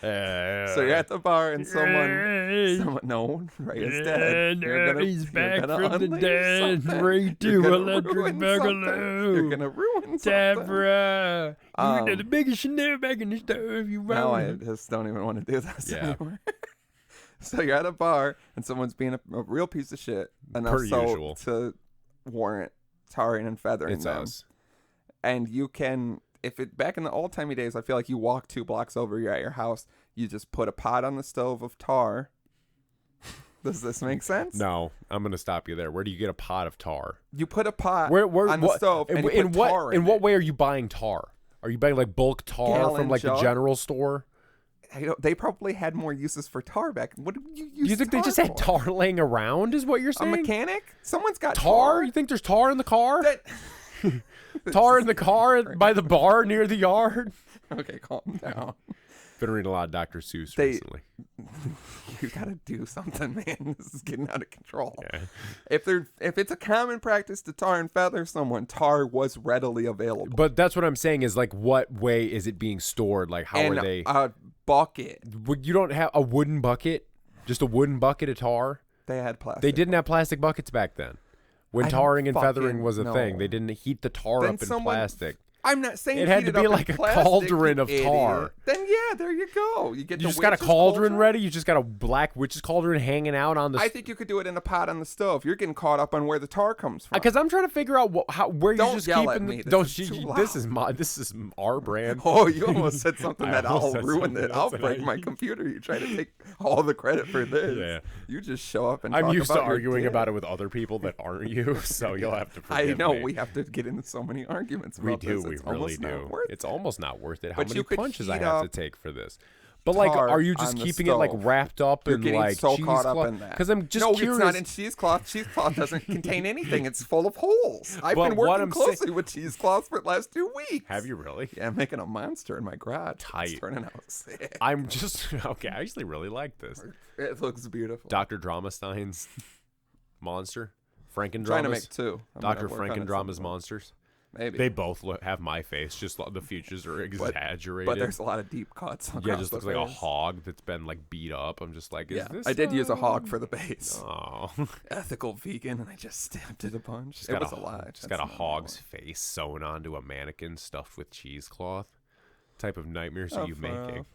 So you're at the bar and someone no, Ray is dead. He's back gonna from the unleash dead. something. Ray You're 2 gonna electric ruin something. boogaloo. You're gonna ruin something. Dapper. Um, You're the biggest Chanel back in the stove. You Now I wrong. just don't even want to do this Yeah. anymore. So you're at a bar and someone's being a real piece of shit enough Per so usual. to warrant tarring and feathering It's them. us. And you can, if it back in the old timey days, I feel like you walk 2 blocks over, you're at your house, you just put a pot on the stove of tar. Does this make sense? No, I'm gonna stop you there. Where do you get a pot of tar? You put a pot Where on the what, stove and you in put what tar in in what it. way are you buying tar? Are you buying like bulk tar Gallon from like the jug? general store? They probably had more uses for tar back. What do you use? You think they tar just had for? tar laying around? Is what you're A saying? mechanic? Someone's got Tar? You think there's tar in the car? That- Tar in the car by the bar near the yard? Okay, calm down. Been reading a lot of Dr. Seuss They- recently. You gotta do something, man. This is getting out of control. Yeah. If it's a common practice to tar and feather someone, tar was readily available. But that's what I'm saying is like, what way is it being stored? Like, how and are they? a bucket. You don't have a wooden bucket? Just a wooden bucket of tar? They had plastic. They didn't have plastic buckets back then. When I don't tarring and feathering fucking was a thing, know. they didn't heat the tar Then up in someone- plastic. I'm not saying It had heat to be up in like a plastic, cauldron you of tar. idiot. Then yeah, there you go. You get You the just got a witch's cauldron ready? You just got a black witch's cauldron hanging out on the... I think you could do it in a pot on the stove. You're getting caught up on where the tar comes from. Because I'm trying to figure out where you're Don't just yell keeping at me. the... This Don't is you- too this is our brand. Oh, you almost said something I that almost I'll said ruin something it. I'll else and break I- my computer. You try to take all the credit for this. Yeah. You just show up and I'm talk used to about your arguing dick. about it with other people that aren't you, so you'll have to I forgive know me. we have to get into so many arguments We about do. this. We It's really almost not do. worth It's almost not worth it. How But many you could punches I heat have up- to take for this? But like, tar are you just on the keeping it like stove. wrapped up You're in getting like so caught up cheesecloth? in that. Because I'm just no, curious. it's not in cheesecloth. Cheesecloth doesn't contain anything. It's full of holes. I've But been what working I'm closely with cheesecloths for the last 2 weeks. Have you really? Yeah, I'm making a monster in my garage. Tight. It's turning out sick. I'm just okay. I actually really like this. It looks beautiful. Dr. Dramastein's monster, I'm trying to Frankendrama's, make 2. Dr. Frankendrama's monsters. Maybe. They both have my face. Just the features are exaggerated. But there's a lot of deep cuts. yeah, it across just the looks like a face. hog that's been like beat up. I'm just like, is Yeah, this? I did use a hog for the base. Oh, Ethical vegan, and I just stabbed it a bunch. just It got was a alive. Just got a That's not hog's normal. face sewn onto a mannequin stuffed with cheesecloth. Type of nightmares are Oh, you making?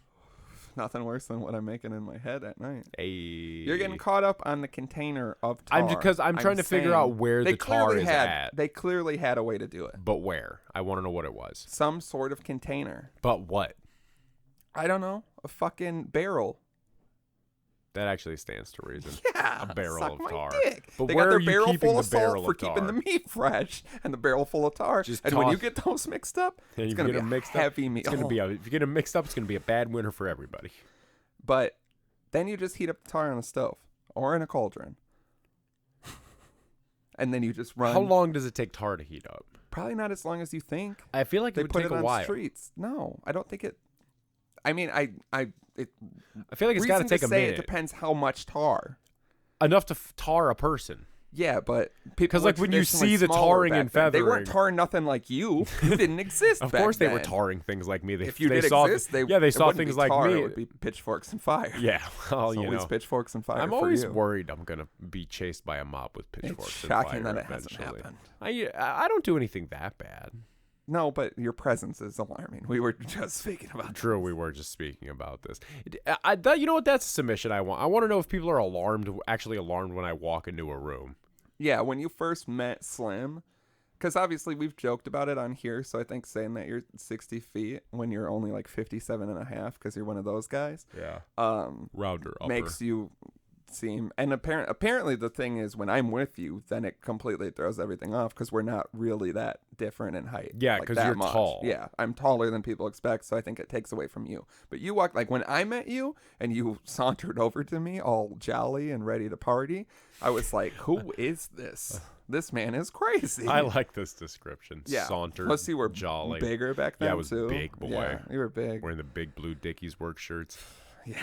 Nothing worse than what I'm making in my head at night. Hey, You're getting caught up on the container of tar. I'm trying to figure out where they the tar clearly is had, at. They clearly had a way to do it. But where? I want to know what it was. Some sort of container. But what? I don't know. A fucking barrel. That actually stands to reason. Yeah. A barrel suck of my tar. Dick. But they where got their are you barrel keeping full the of salt barrel for of keeping tar? the meat fresh, and the barrel full of tar. Just and when toss- you get those mixed up, Yeah, it's you gonna get be a them mixed heavy up. meal. It's gonna be if you get them mixed up, it's gonna be a bad winter for everybody. But then you just heat up the tar on the stove or in a cauldron, and then you just run. How long does it take tar to heat up? Probably not as long as you think. I feel like They it would put take it a on while. streets. No, I don't think it. I mean, it I feel like it's got to reason take a say minute. It depends how much tar. Enough to tar a person. Yeah, but people 'Cause, like, were when you traditionally see the smaller tarring back and then. They weren't feathering- tarring nothing like you. You didn't exist. Of back course, they were then. tarring things like me. If you they did saw, exist, they they it saw wouldn't things be like tar, me. It would be pitchforks and fire. Yeah, well, It's you always know, pitchforks and fire. I'm for always you. worried I'm gonna be chased by a mob with pitchforks. It's and shocking fire that it hasn't eventually. happened. I don't do anything that bad. No, but your presence is alarming. We were just speaking about True, we were just speaking about this. You know what? That's a submission I want. I want to know if people are actually alarmed when I walk into a room. Yeah, when you first met Slim, because obviously we've joked about it on here, so I think saying that you're 60 feet when you're only like 57 and a half because you're one of those guys Yeah. Rounder upper. makes you seem, and apparently the thing is when I'm with you, then it completely throws everything off because we're not really that different in height. Yeah, like 'cause that you're much. tall. Yeah, I'm taller than people expect, so I think it takes away from you. But you walk, like when I met you and you sauntered over to me all jolly and ready to party, I was like, who is this? This man is crazy. I like this description. Yeah. Saunter. Plus you were jolly. bigger back then Yeah, I was too. big, boy. Yeah, you were big. Wearing the big blue Dickies work shirts. Yeah,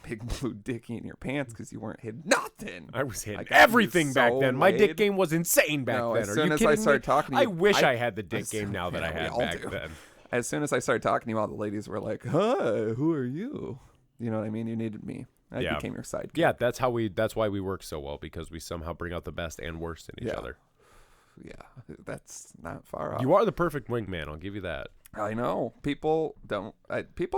big blue dicky in your pants because you weren't hitting nothing. I was hitting I got you everything back so then. My dick laid. game was insane back No, then. as Are soon you as kidding I started me? talking to I you, wish I had the dick game now that yeah, I we had all back do. then. As soon as I started talking to you, all the ladies were like, "Hi, who are you?" You know what I mean? You needed me. I Yeah. became your sidekick. Yeah, that's why we work so well, because we somehow bring out the best and worst in each Yeah. other. Yeah, that's not far off. You are the perfect wingman, I'll give you that. I know. People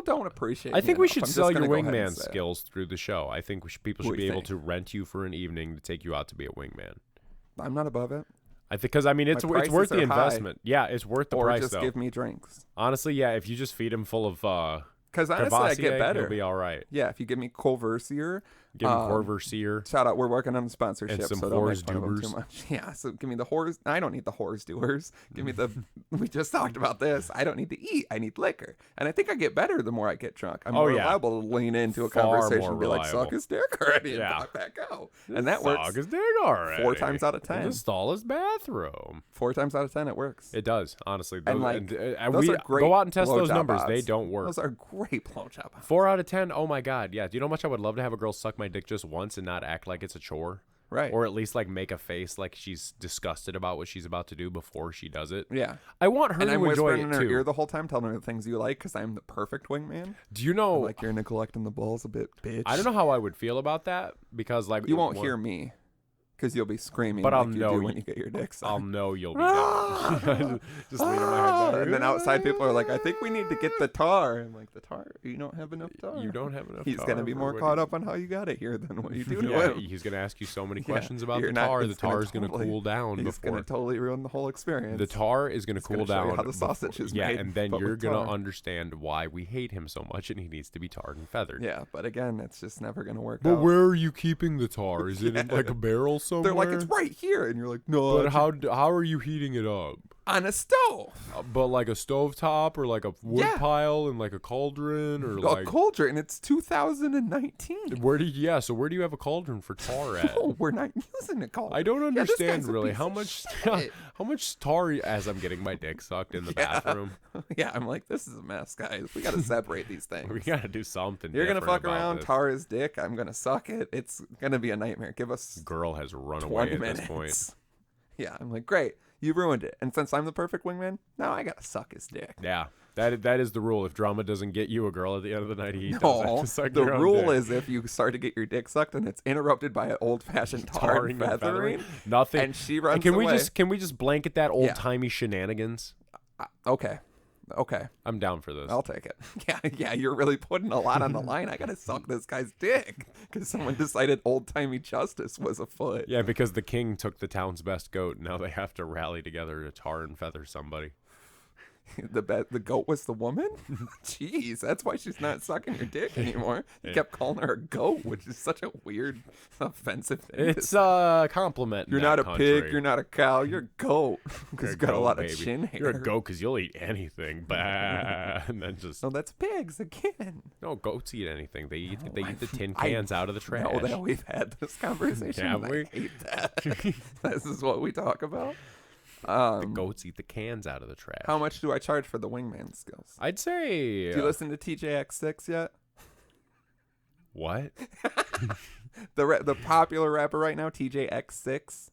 don't appreciate. I think me we enough. should I'm just sell your gonna go ahead and wingman say it. skills through the show. I think people What should do be you able think? to rent you for an evening to take you out to be a wingman. I'm not above it. I think because it's prices worth the are high. investment. Yeah, it's worth the Or price just though. give me drinks. Honestly, yeah, if you just feed him full of Because honestly, I Courvoisier, get better. he'll be all right. Yeah, if you give me Courvoisier, Give him Courvoisier. shout out, we're working on the sponsorship, And some so don't make whores fun of them too doers. much. Yeah, so give me the whores. I don't need the whores doers. Give me the. We just talked about this. I don't need to eat. I need liquor, and I think I get better the more I get drunk. I'm more yeah. reliable to lean into a Far conversation more and be like, reliable. "Suck his dick already," and Yeah. walk back out, and that works. Dog is dick already. 4 times out of In 10. the stall is bathroom. 4 times out of 10, it works. It does, honestly. And, Those, like, and those we are great go out and test those blowjob numbers. They odds. don't work. Those are great blowjob odds. 4 out of 10. Oh my god, yeah. Do you know how much I would love to have a girl suck my dick just once and not act like it's a chore? Right. Or at least like make a face like she's disgusted about what she's about to do before she does it. Yeah. I want her And to I'm enjoy whispering it in her too. ear the whole time, telling her the things you like, because I'm the perfect wingman. Do you know? Like you're neglecting the balls a bit, bitch. I don't know how I would feel about that because like You won't hear me, because you'll be screaming But like I'll you know do you- when you get your dick sucked. I'll know you'll be down. Just leaning my head back. And then outside people are like, I think we need to get the tar. I'm like, the tar? You don't have enough tar. You don't have enough. He's tar going to be for more what caught he- up on how you got it here than what you do to Yeah, him. he's gonna ask you so many Yeah, questions about you're the not- tar. it's The tar is gonna totally- cool down He's going before. to totally ruin the whole experience. The tar is gonna He's gonna cool show you down. how the sausage is yeah, made, and then but you're with gonna tar. understand why we hate him so much, and he needs to be tarred and feathered. Yeah, but again, it's just never going to work But out. where are you keeping the tar? Is it in like a barrel somewhere? They're like, it's right here. And you're like, no. But how are you heating it up? On a stove. But like a stovetop or like a wood Yeah. pile and like a cauldron or A like cauldron. It's 2019. where do you have a cauldron for tar at? No, we're not using a cauldron. I don't Yeah, this understand guy's a really piece how of much shit. how much tar as I'm getting my dick sucked in the bathroom. Yeah, I'm like, this is a mess, guys. We got to separate these things. We gotta do something. You're gonna different fuck about around, this. tar his dick. I'm gonna suck it. It's gonna be a nightmare. Give us Girl has run 20 away at minutes. this point. Yeah, I'm like, great, you ruined it. And since I'm the perfect wingman, now I gotta suck his dick. Yeah, that is the rule. If drama doesn't get you a girl at the end of the night, he does have No, to suck the your own rule dick. is if you start to get your dick sucked and it's interrupted by an old-fashioned tar and Tarring and feathering, nothing. and she runs can away. we just blanket that old timey shenanigans? Okay, I'm down for this. I'll take it. Yeah, you're really putting a lot on the line. I gotta suck this guy's dick because someone decided old-timey justice was afoot. Yeah, because the king took the town's best goat. Now they have to rally together to tar and feather somebody. The goat was the woman? Jeez, that's why she's not sucking your dick anymore. You kept calling her a goat, which is such a weird, offensive thing. to It's say. a compliment. in You're that not a country. pig, you're not a cow, you're a goat. Because You're you've got a goat, lot baby. of chin hair. You're a goat because you'll eat anything. Bah. And then just No, that's pigs again. no goats eat anything. They eat the tin I cans out of the trash. know that we've had this conversation. Have and we? I hate that. This is what we talk about. The goats eat the cans out of the trash. How much do I charge for the wingman skills? I'd say. Do you listen to TJX6 yet? What? The popular rapper right now, TJX6,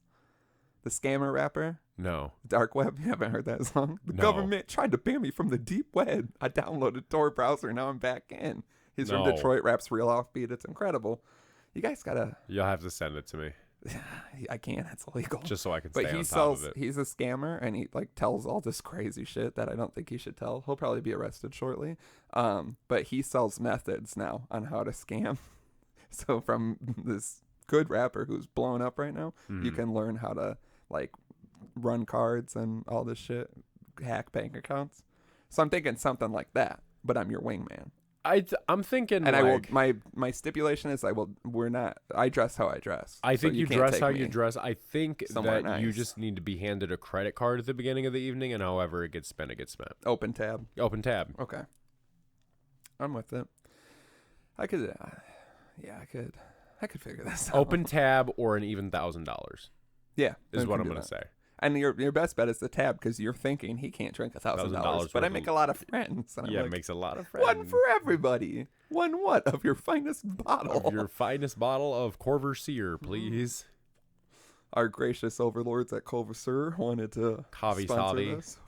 the scammer rapper, No. dark web. You haven't heard that song? The No. government tried to ban me from the deep web. I downloaded Tor browser. Now I'm back in. He's from No. Detroit. Raps real offbeat. It's incredible. You guys gotta. You'll have to send it to me I can't. It's illegal. just so I can But stay he on top sells. of it. He's a scammer, and he like tells all this crazy shit that I don't think he should tell. He'll probably be arrested shortly. But he sells methods now on how to scam. So from this good rapper who's blown up right now, you can learn how to like run cards and all this shit, hack bank accounts. So I'm thinking something like that. But I'm your wingman. I'm thinking, And like, I will. My stipulation is We're not. I dress how I dress. I So think you can't dress take how me you dress. I think somewhere that you nice. just need to be handed a credit card at the beginning of the evening, and however it gets spent, it gets spent. Open tab. Open tab. Okay. I'm with it. I could. Yeah, I could figure this out. Open tab or an even $1,000 Yeah, is I what can I'm do gonna that. say. And your best bet is the tab because you're thinking he can't drink $1,000. But I worth make of- a lot of friends. And I'm Yeah, it like, makes a lot of friends. one for everybody. One what of your finest bottle? Of your finest bottle of Courvoisier, please. Our gracious overlords at Courvoisier wanted to Kavi sponsor Savi. this.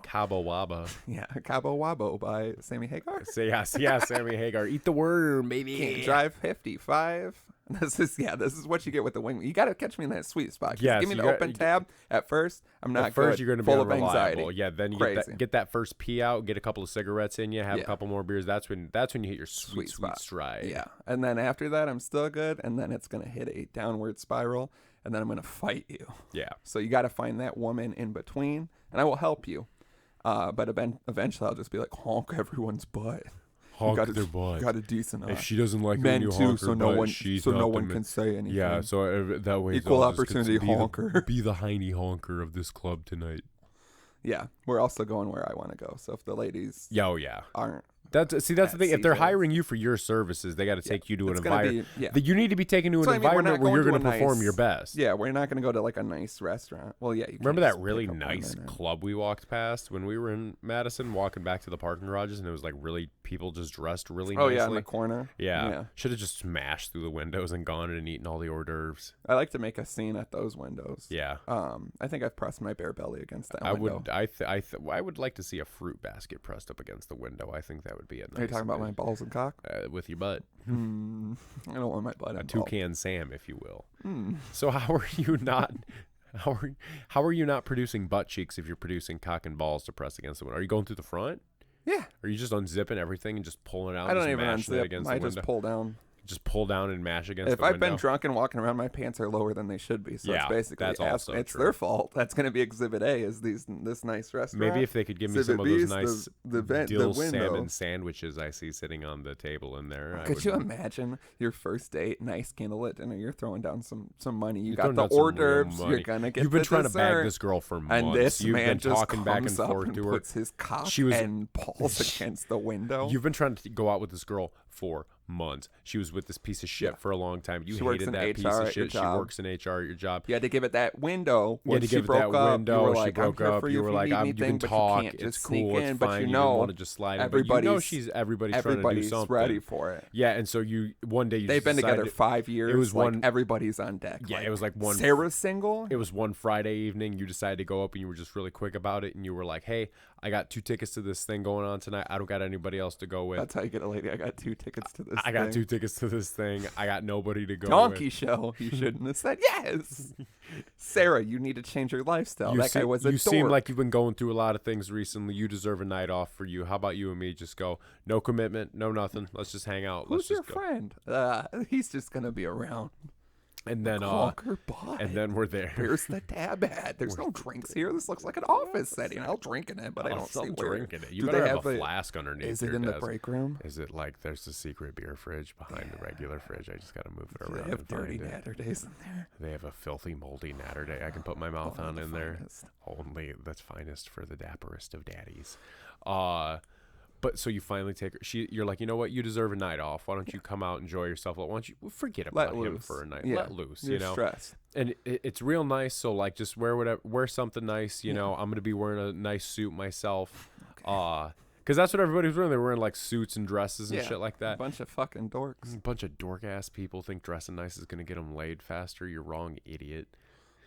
Cabo Waba. Yeah, Cabo Wabo by Sammy Hagar. Say yes, Sammy Hagar. Eat the worm, baby. Can't drive 55. This is what you get with the wing. You got to catch me in that sweet spot. 'Cause Yes, give me you the got- open tab at first. I'm not At first, good. you're going to be full of unreliable. anxiety. Yeah, then you Crazy. get that first pee out, get a couple of cigarettes in you, have Yeah. a couple more beers. That's when you hit your sweet spot. stride. Yeah, and then after that, I'm still good, and then it's gonna hit a downward spiral, and then I'm gonna fight you. Yeah. So you got to find that woman in between, and I will help you. But eventually, I'll just be like honk everyone's butt. Honk got their butt. Got a decent. If she doesn't like men when you too, honk so her no butt, one, she's so not no the one man. can say anything. Yeah, so that way Equal they'll just opportunity be the- honker. Be the hiney honker of this club tonight. Yeah, we're also going where I want to go. So if the ladies Yeah, aren't. aren't, That's the thing. If they're CJ's. hiring you for your services, they got to take you to an it's gonna environment. be- yeah. You need to be taken to an So, I mean, we're environment not where you're going going to to a perform nice- your best. yeah, we're not gonna go to like a nice restaurant. Well, yeah, you can't Remember that just really pick up nice women and- club we walked past when we were in Madison, walking back to the parking garages, and it was like really people just dressed really Oh nicely. yeah, in the corner. Yeah. Should have just smashed through the windows and gone in and eaten all the hors d'oeuvres. I like to make a scene at those windows. Yeah. I think I've pressed my bare belly against that I window. would. I would like to see a fruit basket pressed up against the window. I think that would be a nice. Are you talking about my balls and cock? with your butt? I don't want my butt A involved. toucan Sam, if you will. So how are you not? How are you not producing butt cheeks if you're producing cock and balls to press against the window? Are you going through the front? Yeah. Are you just unzipping everything and just pulling it out? I don't and even just mashing it unzip. against I the just window? pull down. just pull down and mash against If the I've window. been drunk and walking around, my pants are lower than they should be. So Yeah, it's basically that's also it's true. their fault. That's going to be Exhibit A. Is this nice restaurant? Maybe if they could give me Exhibit some of B those is nice the dill window. salmon sandwiches I see sitting on the table in there. Could you imagine your first date, nice candlelit dinner? You're throwing down some money. You You're got throwing the down some hors real d'oeuvres. money. You're gonna get. You've been the trying to bag dessert. this girl for months. And this You've man been just talking back and comes up forth and to her. puts his cock She was- and balls against the window. You've been trying to go out with this girl for months. She was with this piece of shit Yeah. for a long time. You She works hated in that HR piece at of your shit. She job. works in HR at your job. You had to give it that window. You When had to she give it broke that up, window. You were She like, broke I'm here up. for You you were if like, you need you anything, can but talk. you can't It's just cool. sneak in. It's But fine. you You know, didn't want to just slide in. But you know everybody's trying to do something. ready for it. Yeah, and so you one day you They've just been together decided- 5 years. It was like, one. everybody's on deck. Yeah, it was like one. Sarah's single. It was one Friday evening. You decided to go up and you were just really quick about it. And you were like, hey, I got 2 tickets to this thing going on tonight. I don't got anybody else to go with. That's how you get a lady. I got 2 tickets to this. I got thing. 2 tickets to this thing. I got nobody to go Donkey with. show. You shouldn't have said yes. Sarah, you need to change your lifestyle. That guy was a you dork. seem like you've been going through a lot of things recently. You deserve a night off for you. How about you and me just go? No commitment, no nothing. Let's just hang out. Who's Let's your just go. friend? He's just gonna be around. And then Conquer butt. and then we're there. Where's the tab at? There's no drinks here. This looks like an office setting. I'll drink in it, but I I'll don't see stop where. drinking it. You Do better they have a a- flask underneath. Is it your in the desk. break room? Is it like there's a secret beer fridge behind the regular fridge? I just gotta move it Do around. they have and dirty find it. natter days in there? They have a filthy, moldy natter day. I can put my mouth on Only in the there. finest. Only that's finest for the dapperest of daddies. But so you finally take her. You're like, you know what? You deserve a night off. Why don't you come out, enjoy yourself? Why don't you forget about him loose. for a night? Yeah. Let loose. You're you know. stressed. And it's real nice. So like, just wear something nice. You know, I'm gonna be wearing a nice suit myself. Because that's what everybody's wearing. They're wearing like suits and dresses and Yeah, shit like A that. bunch of fucking dorks. A bunch of dork ass people think dressing nice is gonna get them laid faster. You're wrong, idiot.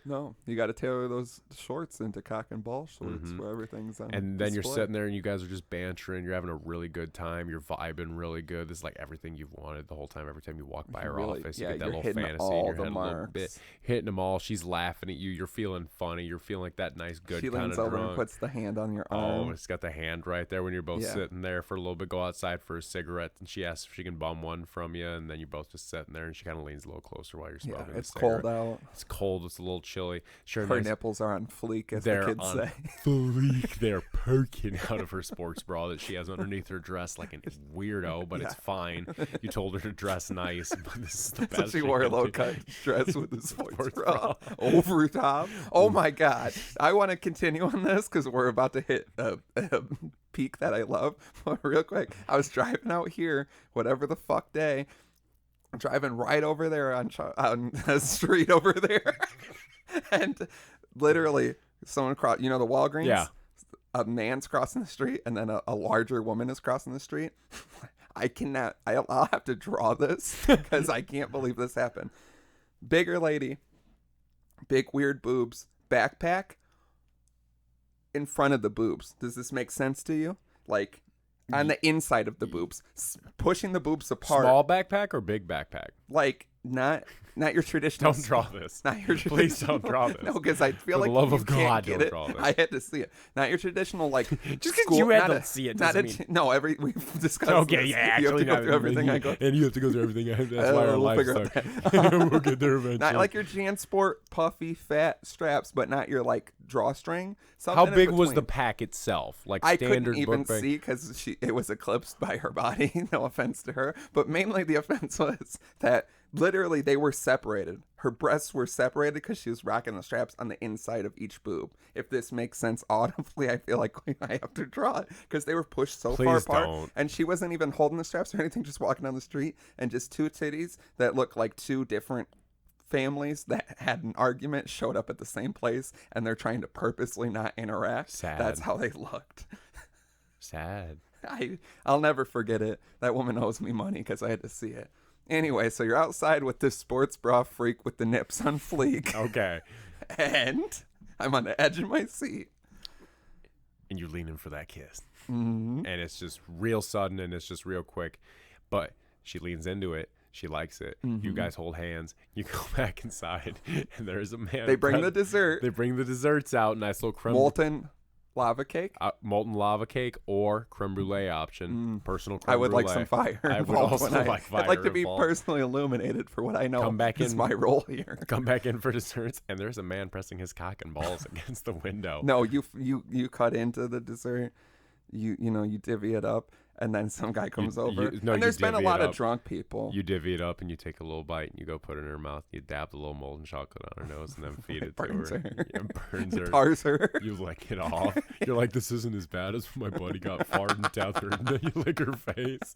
No, you got to tailor those shorts into cock and ball shorts Mhm. where everything's on. And then you're display. sitting there and you guys are just bantering. You're having a really good time. You're vibing really good. This is like everything you've wanted the whole time. Every time you walk by her Really- office, yeah, you get that you're little hitting fantasy in all your the head a little bit. marks. Hitting them all. She's laughing at you. You're feeling funny. You're feeling like that nice, good She kind leans of over drunk. and puts the hand on your Oh, arm. it's got the hand right there when you're both Yeah. sitting there for a little bit. Go outside for a cigarette, and she asks if she can bum one from you, and then you're both just sitting there, and she kind of leans a little closer while you're Yeah, smoking. it's a cigarette. cold out. It's cold. It's a little chilly. Sure, Her nice. nipples are on fleek, as the They're kids on say. fleek. They're perking out of her sports bra that she has underneath her dress like a weirdo, but it's fine. You told her to dress nice, but this is the best. So she wore a can low do. cut dress with the sports Sports bra over top. Oh my God. I want to continue on this because we're about to hit a peak that I love. But real quick, I was driving out here, whatever the fuck day, driving right over there on the street over there. And literally someone crossed, the Walgreens? Yeah. A man's crossing the street and then a larger woman is crossing the street. I cannot, I'll have to draw this because I can't believe this happened. Bigger lady, big weird boobs, backpack in front of the boobs. Does this make sense to you? Like on the inside of the boobs, pushing the boobs apart. Small backpack or big backpack? Like not your traditional. Don't draw this. Not your Please traditional. don't draw this. No, because I feel For like the love you of can't God, get don't it. draw this. I had to see it. Not your traditional like. Just 'cause school- you had not to a- see it not doesn't a- No, we've discussed. Okay, this. yeah, You have to actually, go through everything I go. and you have to go through everything. That's why our We'll lives figure out suck. that. We'll get there eventually. Not like your JanSport puffy fat straps, but not your like drawstring. How Something in big was the between. pack itself? Like I standard couldn't even book bag? see because it was eclipsed by her body. No offense to her, but mainly the offense was that literally they were separated. Her breasts were separated because she was rocking the straps on the inside of each boob. If this makes sense audibly, I feel like I have to draw it because they were pushed so far Please apart. don't. And she wasn't even holding the straps or anything, just walking down the street and just two titties that looked like two different families that had an argument showed up at the same place and they're trying to purposely not interact. Sad. That's how they looked. Sad. I'll never forget it. That woman owes me money because I had to see it. Anyway, so you're outside with this sports bra freak with the nips on fleek. Okay. And I'm on the edge of my seat. And you're leaning for that kiss. Mm-hmm. And it's just real sudden and it's just real quick. But she leans into it. She likes it. You guys hold hands. You go back inside. And there's a man. They bring the dessert. They bring the desserts out. Nice little creme. Molten lava cake. Molten lava cake or creme brulee option. Personal creme I would brulee. like some fire. I would involved also when like fire I'd like to be involved. personally illuminated for what I know Come back is in. my role here. Come back in for desserts, and there's a man pressing his cock and balls against the window. No, you cut into the dessert. You divvy it up, and then some guy comes over. No, and there's been a divvy lot it of up. drunk people. You divvy it up, and you take a little bite, and you go put it in her mouth. You dab the little molten chocolate on her nose, and then feed it to burns her. her. It burns her. Tars her. You lick it off. You're like, this isn't as bad as my buddy got farted and tethered, and then you lick her face.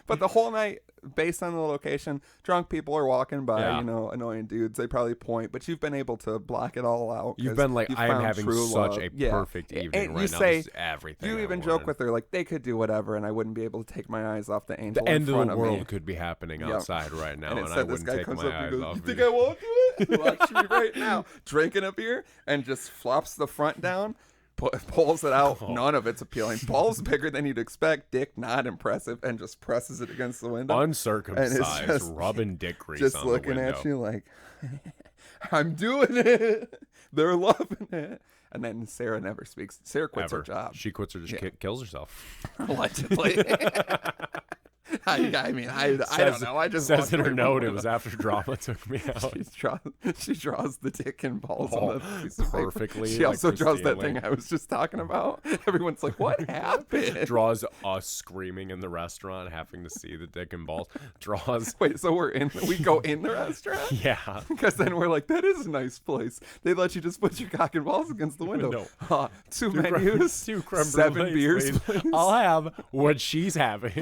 But the whole night, based on the location, drunk people are walking by, Yeah. annoying dudes. They probably point, but you've been able to block it all out. You've 'cause been like, you've I am found having true such love. a Yeah. perfect evening And right you now. say, This is everything. You I even joke wanted. with her, like, they could do whatever, and I wouldn't be able to take my eyes off the angel The in end of front the of world me. could be happening Yep. outside right now, And and I instead, this wouldn't guy take comes my up and eyes goes, off "You of think you. I won't do it?" Watch me right now, drinking a beer, and just flops the front down, pulls it out. Oh. None of it's appealing. Ball's bigger than you'd expect. Dick not impressive, and just presses it against the window. Uncircumcised, just- rubbing dick grease Just on looking the window. at you like, I'm doing it. They're loving it. And then Sarah never speaks. Sarah quits her Ever. job. She quits or just Yeah. kills herself. Allegedly. I mean, I don't know. I just says walked in her away from note, one it of was them. after drama took me out. She draws the dick and balls Oh, on the piece of paper. perfectly, She like also draws that pristinely. thing I was just talking about. Everyone's like, "What happened?" Draws us screaming in the restaurant, having to see the dick and balls. Draws, Wait, so we go in the restaurant? yeah. Because then we're like, that is a nice place. They let you just put your cock and balls against the window. Two menus, Two creme 7 brulees, beers, please. please. I'll have what she's having.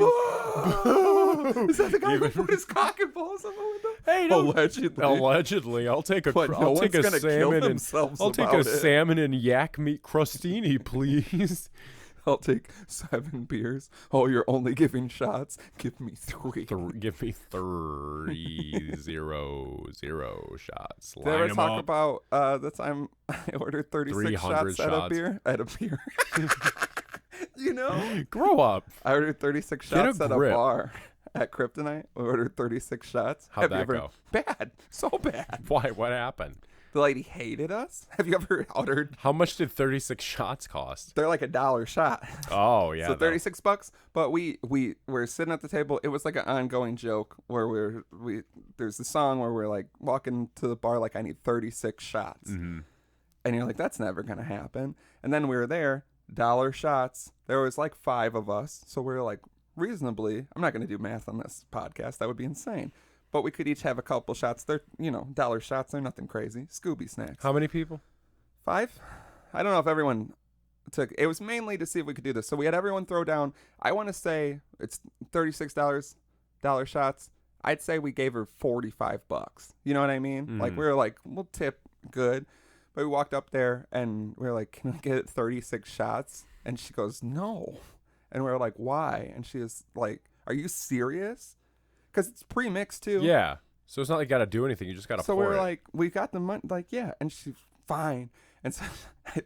Is that the guy who put his cock and balls on the window? Hey, no. Allegedly. Allegedly, I'll take a But no I'll take a one's gonna kill salmon and themselves I'll take a about it. salmon and yak meat crostini, please. I'll take 7 beers. Oh, you're only giving shots. Give me 3. Give me 30 shots. Did I Line ever 'em talk up. about the time I ordered 36 300 shots at a shots. beer? At a beer. Grow up. I ordered 36 Get a shots at a grip. bar at Kryptonite. We ordered 36 shots. How'd Have you that ever, go? Bad. So bad. Why? What happened? The lady hated us. Have you ever ordered? How much did 36 shots cost? They're like $1 shot. Oh, yeah. So though. $36. But we were sitting at the table. It was like an ongoing joke where there's the song where we're like walking to the bar like I need 36 shots. Mhm. And you're like, that's never gonna happen. And then we were there, $1 shots. There was like 5 of us. So we were like reasonably, I'm not gonna do math on this podcast. That would be insane. But we could each have a couple shots. They're, $1 shots. They're nothing crazy. Scooby snacks. How many people? 5? I don't know if everyone took. It was mainly to see if we could do this. So we had everyone throw down. I want to say it's $36 shots. I'd say we gave her $45. You know what I mean? Like we were like, we'll tip good. But we walked up there and we were like, can I get 36 shots? And she goes, no. And we were like, why? And she was like, are you serious? Because it's pre-mixed too. Yeah. So it's not like you got to do anything. You just got to So pour we were it. like, we got the money. Like, yeah. And she's fine. And so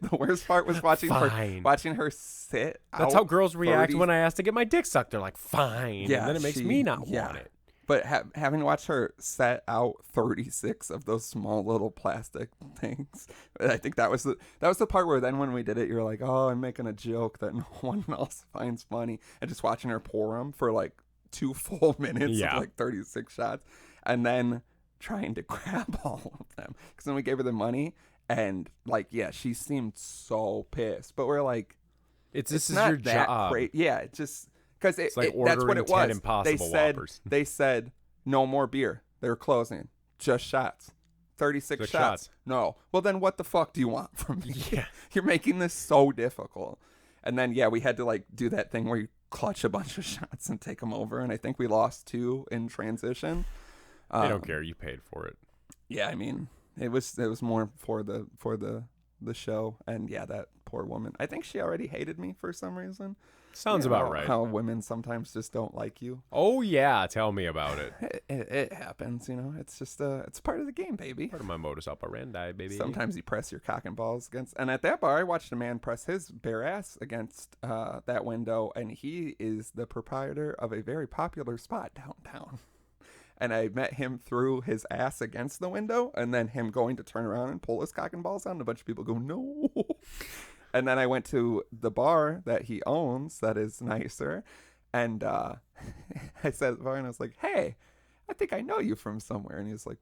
the worst part was watching her sit That's out how girls react 30 when I ask to get my dick sucked. They're like, fine. Yeah, And then it makes she- me not yeah. want it. But having watched her set out 36 of those small little plastic things, I think that was the part where then when we did it, you were like, oh, I'm making a joke that no one else finds funny. And just watching her pour them for like 2 full minutes Yeah. of like 36 shots. And then trying to grab all of them. Because then we gave her the money. And like, yeah, she seemed so pissed. But we're like, This it's is not your that job. great. Yeah, it just because It's like that's what ordering it 10 was. Impossible Whoppers. They said no more beer. They were closing. Just shots. 36 Six shots. shots. No. Well, then what the fuck do you want from me? Yeah. You're making this so difficult. And then yeah, we had to like do that thing where you clutch a bunch of shots and take them over. And I think we lost 2 in transition. They don't care. You paid for it. Yeah, I mean, it was more for the show. And yeah, that poor woman. I think she already hated me for some reason. Sounds You about know right. How women sometimes just don't like you. Oh, yeah. Tell me about it. It happens, it's just it's part of the game, baby. Part of my modus operandi, baby. Sometimes you press your cock and balls against, and at that bar, I watched a man press his bare ass against that window, and he is the proprietor of a very popular spot downtown. And I met him through his ass against the window, and then him going to turn around and pull his cock and balls out, and a bunch of people go, no. And then I went to the bar that he owns that is nicer. And I said at the bar, and I was like, hey, I think I know you from somewhere. And he was like,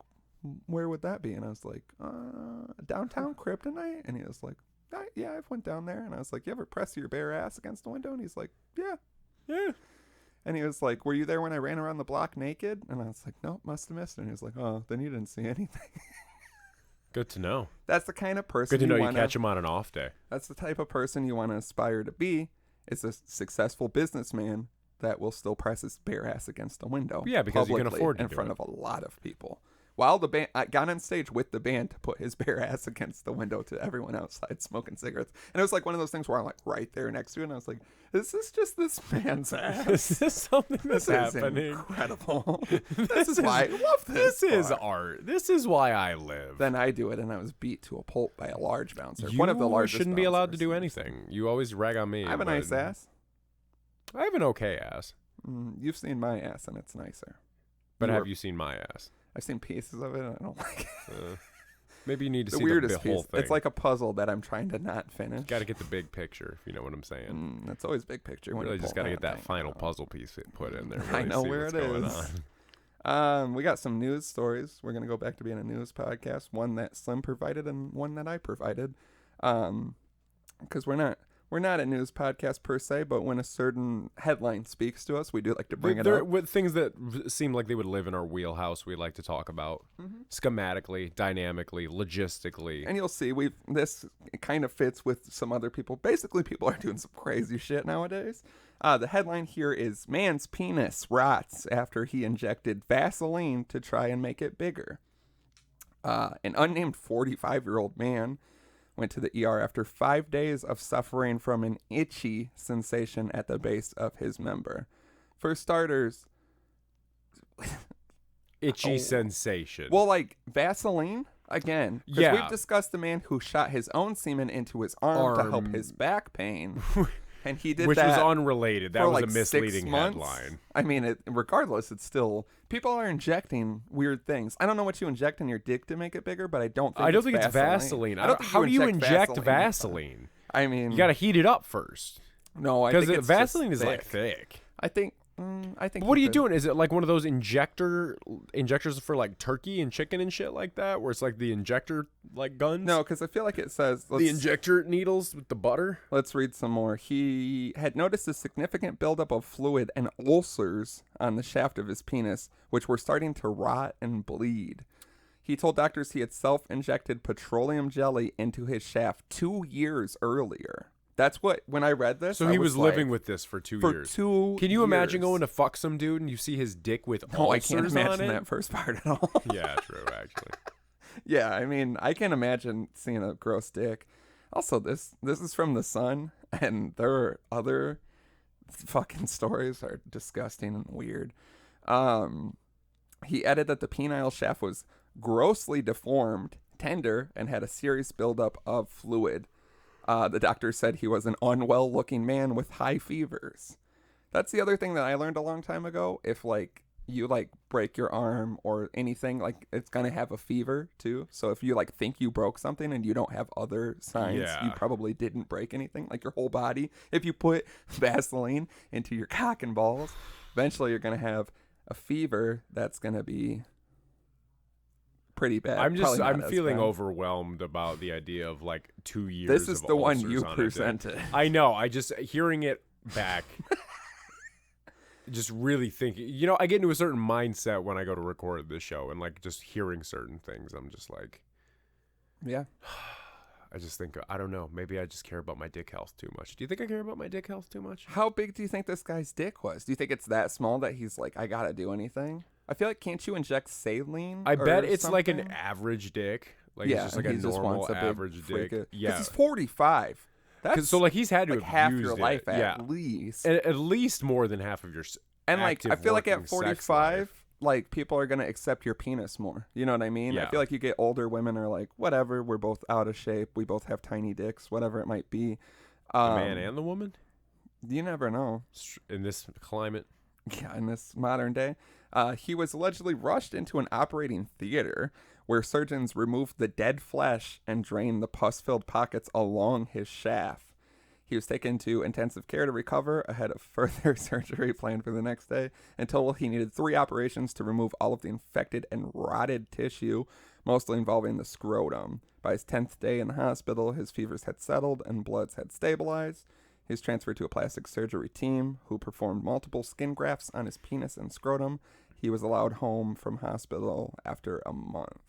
where would that be? And I was like, downtown Kryptonite. And he was like, yeah, I've went down there. And I was like, you ever press your bare ass against the window? And he's like, yeah. And he was like, were you there when I ran around the block naked? And I was like, nope, must have missed it. And he was like, oh, then you didn't see anything. Good to know. That's the kind of person Good to know wanna, you catch him on an off day. That's the type of person you want to aspire to be, is a successful businessman that will still press his bare ass against the window. Yeah, because he can publicly afford to in do front it. of a lot of people. While the band, I got on stage with the band to put his bare ass against the window to everyone outside smoking cigarettes. And it was like one of those things where I'm like right there next to it. And I was like, is this just this man's ass? Is this something that's This is happening? incredible. This is why I love this. This is bar. art. This is why I live. Then I do it, and I was beat to a pulp by a large bouncer. You One of the largest shouldn't be allowed to bouncers. do anything. You always rag on me. I have a nice but ass. I have an okay ass. You've seen my ass, and it's nicer. But have you seen my ass? I've seen pieces of it, and I don't like it. Maybe you need to The see weirdest the whole piece. thing. It's like a puzzle that I'm trying to not finish. Got to get the big picture, if you know what I'm saying. That's always big picture. When Really you just pull got to get that thing final out. puzzle piece put in there. I really know see where what's it going is. on. We got some news stories. We're gonna go back to being a news podcast. One that Slim provided and one that I provided. Because we're not a news podcast per se, but when a certain headline speaks to us, we do like to bring it There up. with things that seem like they would live in our wheelhouse, we like to talk about schematically, dynamically, logistically. And you'll see this kind of fits with some other people. Basically, people are doing some crazy shit nowadays. The headline here is man's penis rots after he injected Vaseline to try and make it bigger. An unnamed 45-year-old man went to the ER after 5 days of suffering from an itchy sensation at the base of his member. For starters, Itchy sensation. well, like Vaseline again, because Yeah. we've discussed the man who shot his own semen into his arm to help his back pain, and he did which that was unrelated. That for was like a 6 misleading months. headline. I mean, regardless, it's still people are injecting weird things. I don't know what you inject in your dick to make it bigger, but I don't think it's Vaseline. I don't think How do you inject Vaseline? Vaseline? I mean, You got to heat it up first. no, I Because think it's Vaseline just is like thick. thick. I think. What are you could- doing? Is it like one of those injectors for like turkey and chicken and shit like that, where it's like the injector like guns? No, because I feel like it says the injector needles with the butter. Let's read some more. He had noticed a significant buildup of fluid and ulcers on the shaft of his penis, which were starting to rot and bleed. He told doctors he had self-injected petroleum jelly into his shaft 2 years earlier. That's what, when I read this, So I he was like, living with this for 2 for years. 2 Can you imagine years. going to fuck some dude and you see his dick with No, I ulcers can't on imagine it? that first part at all. Yeah, true, actually. Yeah, I mean, I can imagine seeing a gross dick. Also, this is from The Sun, and there are other fucking stories are disgusting and weird. He added that the penile shaft was grossly deformed, tender, and had a serious buildup of fluid. The doctor said he was an unwell-looking man with high fevers. That's the other thing that I learned a long time ago. If, like, you, like, break your arm or anything, like, it's going to have a fever, too. So if you, like, think you broke something and you don't have other signs, Yeah. you probably didn't break anything. Like, your whole body. If you put Vaseline into your cock and balls, eventually you're going to have a fever that's going to be pretty bad. I'm Probably not feeling as bad. overwhelmed about the idea of like 2 years. This is of the one ulcers you on a dick. presented. I know. I just hearing it back, just really thinking. You know, I get into a certain mindset when I go to record this show, and like just hearing certain things, I'm just like, Yeah. I just think I don't know. Maybe I just care about my dick health too much. Do you think I care about my dick health too much? How big do you think this guy's dick was? Do you think it's that small that he's like, I gotta do anything? I feel like, can't you inject saline? I bet or it's like an something? average dick. Like Yeah, it's just like and a he just normal wants a big average freak dick. of- 'cause Yeah. he's 45. That's So like he's had to like have half used your it. life yeah. at least. At least more than half of your And like, I active feel like working at sex 45, life. like people are gonna accept your penis more. You know what I mean? I Yeah. feel like you get older women are like, whatever. We're both out of shape. We both have tiny dicks. Whatever it might be. The man and the woman You never know. in this climate. Yeah, in this modern day. He was allegedly rushed into an operating theater where surgeons removed the dead flesh and drained the pus-filled pockets along his shaft. He was taken to intensive care to recover ahead of further surgery planned for the next day. In total, he needed 3 operations to remove all of the infected and rotted tissue, mostly involving the scrotum. By his 10th day in the hospital, his fevers had settled and bloods had stabilized. He was transferred to a plastic surgery team who performed multiple skin grafts on his penis and scrotum. He was allowed home from hospital after a month.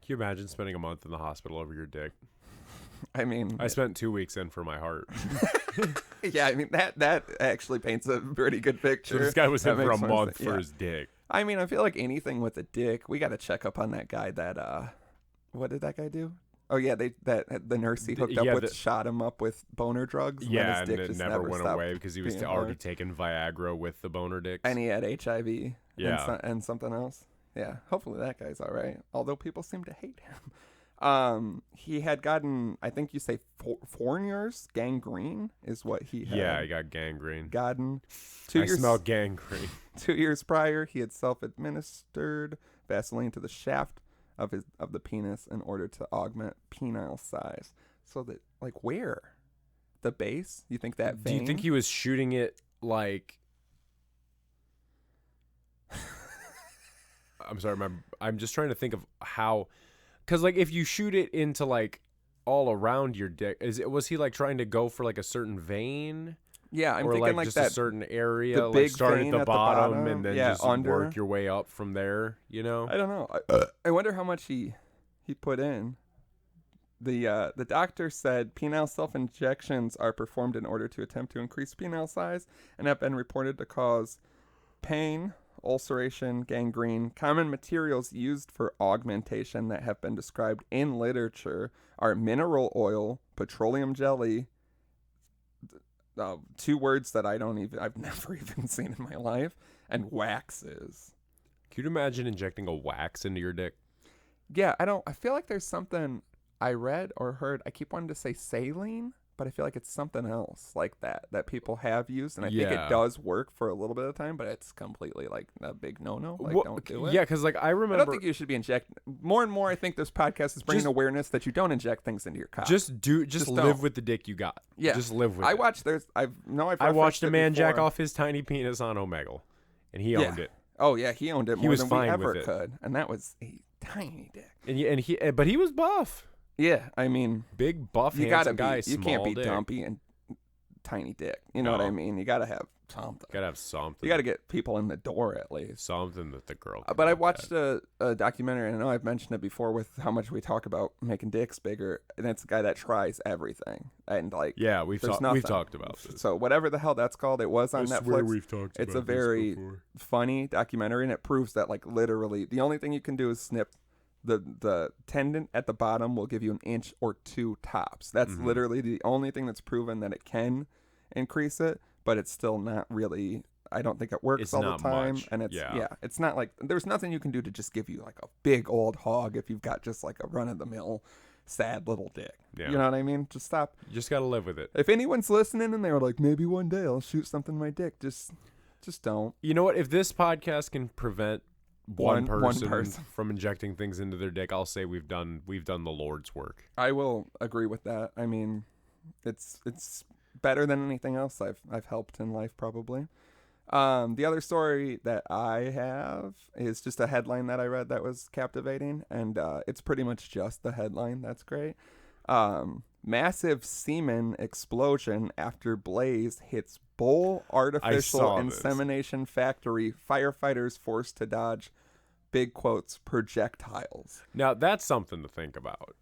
Can you imagine spending a month in the hospital over your dick? I mean, I spent 2 weeks in for my heart. yeah, I mean, that actually paints a pretty good picture. So this guy was in That for a makes more month sense. for Yeah. his dick. I mean, I feel like anything with a dick, we got to check up on that guy that, what did that guy do? Oh, yeah, the nurse he hooked up Yeah, with shot him up with boner drugs. And then Yeah, his and dick it just never went stopped away because he was being already hard. taking Viagra with the boner dicks. And he had HIV Yeah. and something else. Yeah, hopefully that guy's all right. Although people seem to hate him. He had gotten, I think you say 4 years, gangrene is what he had. Yeah, he got gangrene. Gotten. I smell gangrene. 2 years prior, he had self-administered Vaseline to the shaft of the penis in order to augment penile size. So that, like, where? The base? You think that vein? Do you think he was shooting it like... I'm sorry, I'm just trying to think of how... Because, like, if you shoot it into, like, all around your dick, was he, like, trying to go for, like, a certain vein? Yeah, I'm or thinking like like just that. a certain area, the like big start vein at the bottom and then yeah, just under. work your way up from there, you know? I don't know. I wonder how much he put in. The doctor said penile self-injections are performed in order to attempt to increase penile size and have been reported to cause pain, ulceration, gangrene. Common materials used for augmentation that have been described in literature are mineral oil, petroleum jelly, 2 words that I've never even seen in my life, and waxes. Can you imagine injecting a wax into your dick? Yeah, I feel like there's something I read or heard. I keep wanting to say saline, but I feel like it's something else like that people have used, and I think Yeah. it does work for a little bit of time, but it's completely like a big no-no. Like, Well, don't do it. Yeah, because like I I remember don't think you should be injecting. More and more, I think this podcast is bringing Just- awareness that you don't inject things into your cock. just Just live don't. with the dick you got. Yeah. Just live with I it. watched. I've I referenced watched a it man jack before. off his tiny penis on Omegle, and he Yeah. owned it. Oh yeah, he owned it He more was than fine we ever with it. could, and that was a tiny dick. But he was buff, Yeah, I mean, big buff, you handsome gotta guy. be. You can't small be dick. dumpy and tiny dick. You know what I No. mean? You gotta have something. Gotta have something. You gotta get people in the door at least. something that the girl. Can But I look watched at. a documentary, and I know I've mentioned it before with how much we talk about making dicks bigger, and it's a guy that tries everything, and like Yeah, we've there's we've nothing. talked about this. So whatever the hell that's called, it was on Netflix. talked It's a very funny documentary, and it proves that like literally the only thing you can do is snip the tendon at the bottom will give you an inch or 2 tops. That's Mhm. literally the only thing that's proven that it can increase it, but it's still not really. I don't think it works It's all the not time, much. and it's Yeah. it's not like there's nothing you can do to just give you like a big old hog if you've got just like a run of the mill sad little dick. Yeah. You know what I mean? Just stop. You just gotta live with it. If anyone's listening and they're like, maybe one day I'll shoot something in my dick, just don't. You know what? If this podcast can prevent one One person person. from injecting things into their dick, I'll say we've done the Lord's work. I will agree with that. I mean, it's better than anything else I've helped in life probably. The other story that I have is just a headline that I read that was captivating, and it's pretty much just the headline. That's great. Massive semen explosion after blaze hits Bull artificial saw this. insemination factory. Firefighters forced to dodge, big quotes, projectiles. Now that's something to think about.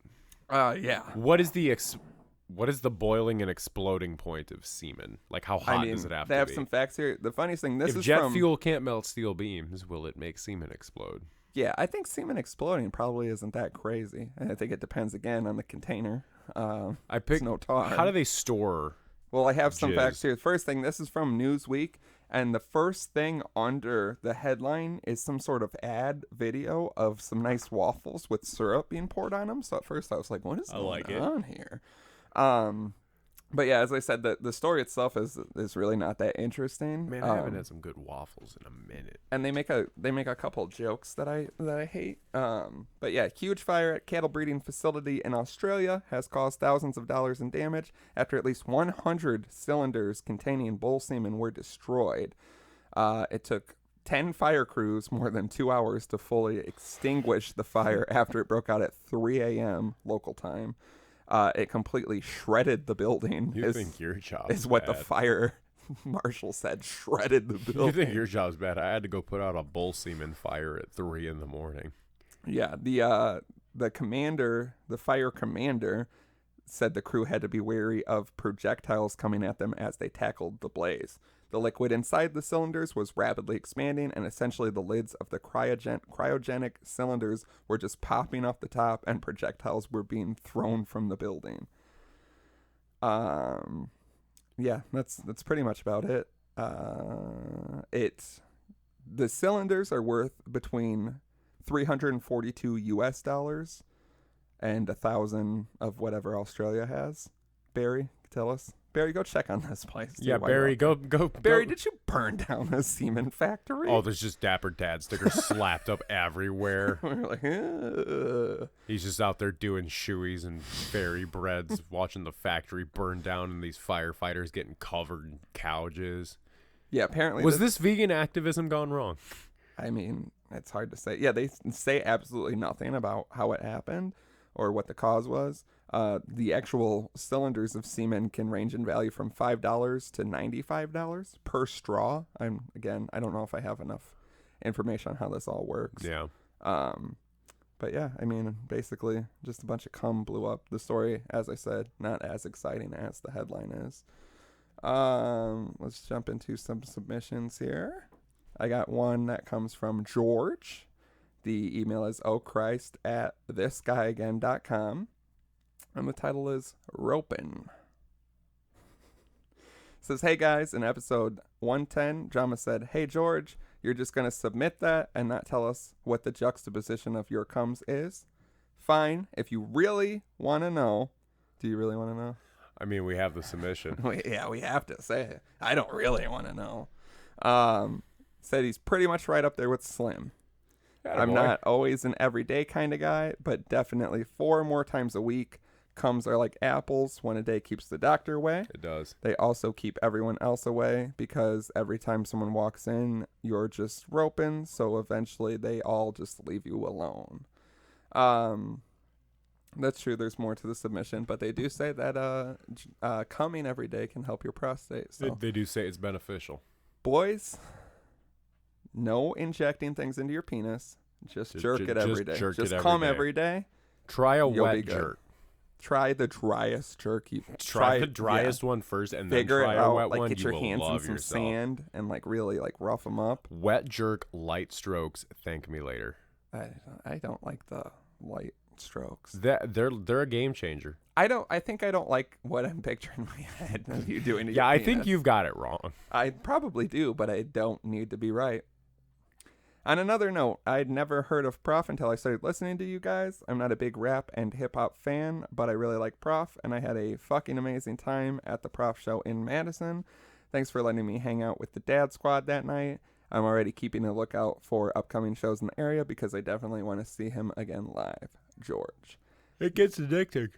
Yeah. What is the boiling and exploding point of semen? Like how hot I mean, does it have they to have be? some facts here. The funniest thing, this If is jet from fuel can't melt steel beams, will it make semen explode? Yeah, I think semen exploding probably isn't that crazy. And I think it depends again on the container. I It's picked. no tar. How do they store? Well, I have some Jizz. facts here. The first thing, this is from Newsweek, and the first thing under the headline is some sort of ad video of some nice waffles with syrup being poured on them. So at first I was like, what is I like going it. on here? But yeah, as I said, the story itself is really not that interesting. Man, I haven't had some good waffles in a minute. And they make a couple jokes that I hate. But yeah, huge fire at cattle breeding facility in Australia has caused thousands of dollars in damage after at least 100 cylinders containing bull semen were destroyed. It took 10 fire crews more than 2 hours to fully extinguish the fire after it broke out at 3 a.m. local time. It completely shredded the building. You think your job is what bad. the fire marshal said, shredded the building. You think your job's bad? I had to go put out a bull semen fire at 3 a.m. Yeah, the commander, the fire commander, said the crew had to be wary of projectiles coming at them as they tackled the blaze. The liquid inside the cylinders was rapidly expanding, and essentially the lids of the cryogenic cylinders were just popping off the top, and projectiles were being thrown from the building. Yeah, that's pretty much about it. The cylinders are worth between $342 US and 1,000 of whatever Australia has. Barry, tell us. Barry, go check on this place. Yeah, Barry, go. Barry, did you burn down a semen factory? Oh, there's just Dapper Dad stickers slapped up everywhere. We're like, ugh. He's just out there doing shoeys and fairy breads, watching the factory burn down and these firefighters getting covered in couches. Yeah, apparently. Was this vegan activism gone wrong? I mean, it's hard to say. Yeah, they say absolutely nothing about how it happened or what the cause was. The actual cylinders of semen can range in value from $5 to $95 per straw. I don't know if I have enough information on how this all works. Yeah. But yeah, I mean, basically just a bunch of cum blew up. The story, as I said, not as exciting as the headline is. Let's jump into some submissions here. I got one that comes from George. The email is ochrist@thisguyagain.com. And the title is Ropin'. It says, hey guys, in episode 110, Drama said, hey George, you're just going to submit that and not tell us what the juxtaposition of your cums is? Fine, if you really want to know. Do you really want to know? I mean, we have the submission. Yeah, we have to say it. I don't really want to know. Said he's pretty much right up there with Slim. I'm not always an everyday kind of guy, but definitely 4 more times a week. Cums are like apples. One a day keeps the doctor away. It does. They also keep everyone else away because every time someone walks in, you're just roping. So eventually they all just leave you alone. That's true. There's more to the submission, but they do say that coming every day can help your prostate. So They do say it's beneficial. boys, no injecting things into your penis. Just jerk it every day. Just come every day. Try a You'll be wet good. jerk. Try the driest jerk you Try the driest one first, and then figure try it a out. wet Like one. get You your will hands in love some yourself. sand and like really like rough them up. Wet jerk, light strokes. Thank me later. I don't like the light strokes. They're a game changer. I think I don't like what I'm picturing in my head of you doing to your Yeah, I penis. think you've got it wrong. I probably do, but I don't need to be right. On another note, I'd never heard of Prof until I started listening to you guys. I'm not a big rap and hip-hop fan, but I really like Prof, and I had a fucking amazing time at the Prof show in Madison. Thanks for letting me hang out with the Dad Squad that night. I'm already keeping a lookout for upcoming shows in the area because I definitely want to see him again live. George. It gets addicting.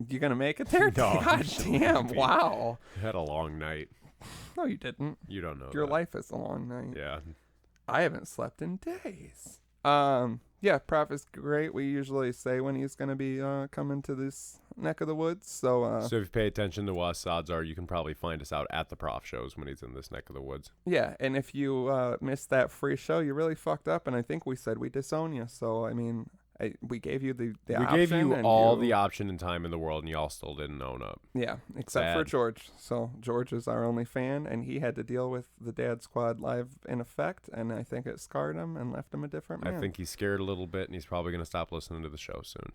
You gonna make it there? No, God damn, wow. I had a long night. No, you didn't. You don't know Your that. life is a long night. Yeah. I haven't slept in days. Yeah, Prof is great. We usually say when he's gonna be coming to this neck of the woods. So So if you pay attention to us, odds are you can probably find us out at the Prof shows when he's in this neck of the woods. yeah, and if you missed that free show, you really fucked up. And I think we said we disown you. So I mean, we gave you the We option. gave you and all the option and time in the world, and y'all still didn't own up. Yeah, except for Sad. George. So George is our only fan, and he had to deal with the Dad Squad live in effect, and I think it scarred him and left him a different man. I think he's scared a little bit, and he's probably going to stop listening to the show soon.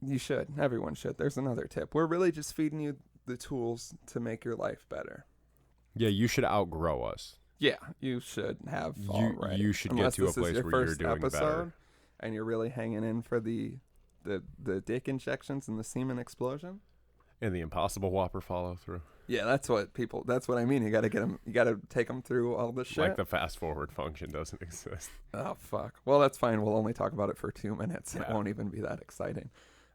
You should. Everyone should. There's another tip. We're really just feeding you the tools to make your life better. Yeah, you should outgrow us. Yeah, you should have You should get Unless to a this is place your where you're first doing episode, better. and you're really hanging in for the dick injections and the semen explosion. And the Impossible Whopper follow through. Yeah, that's what I mean. You got to get them. You got to take them through all the shit. Like the fast forward function doesn't exist. Oh, fuck. Well, that's fine. We'll only talk about it for 2 minutes. It Yeah. won't even be that exciting.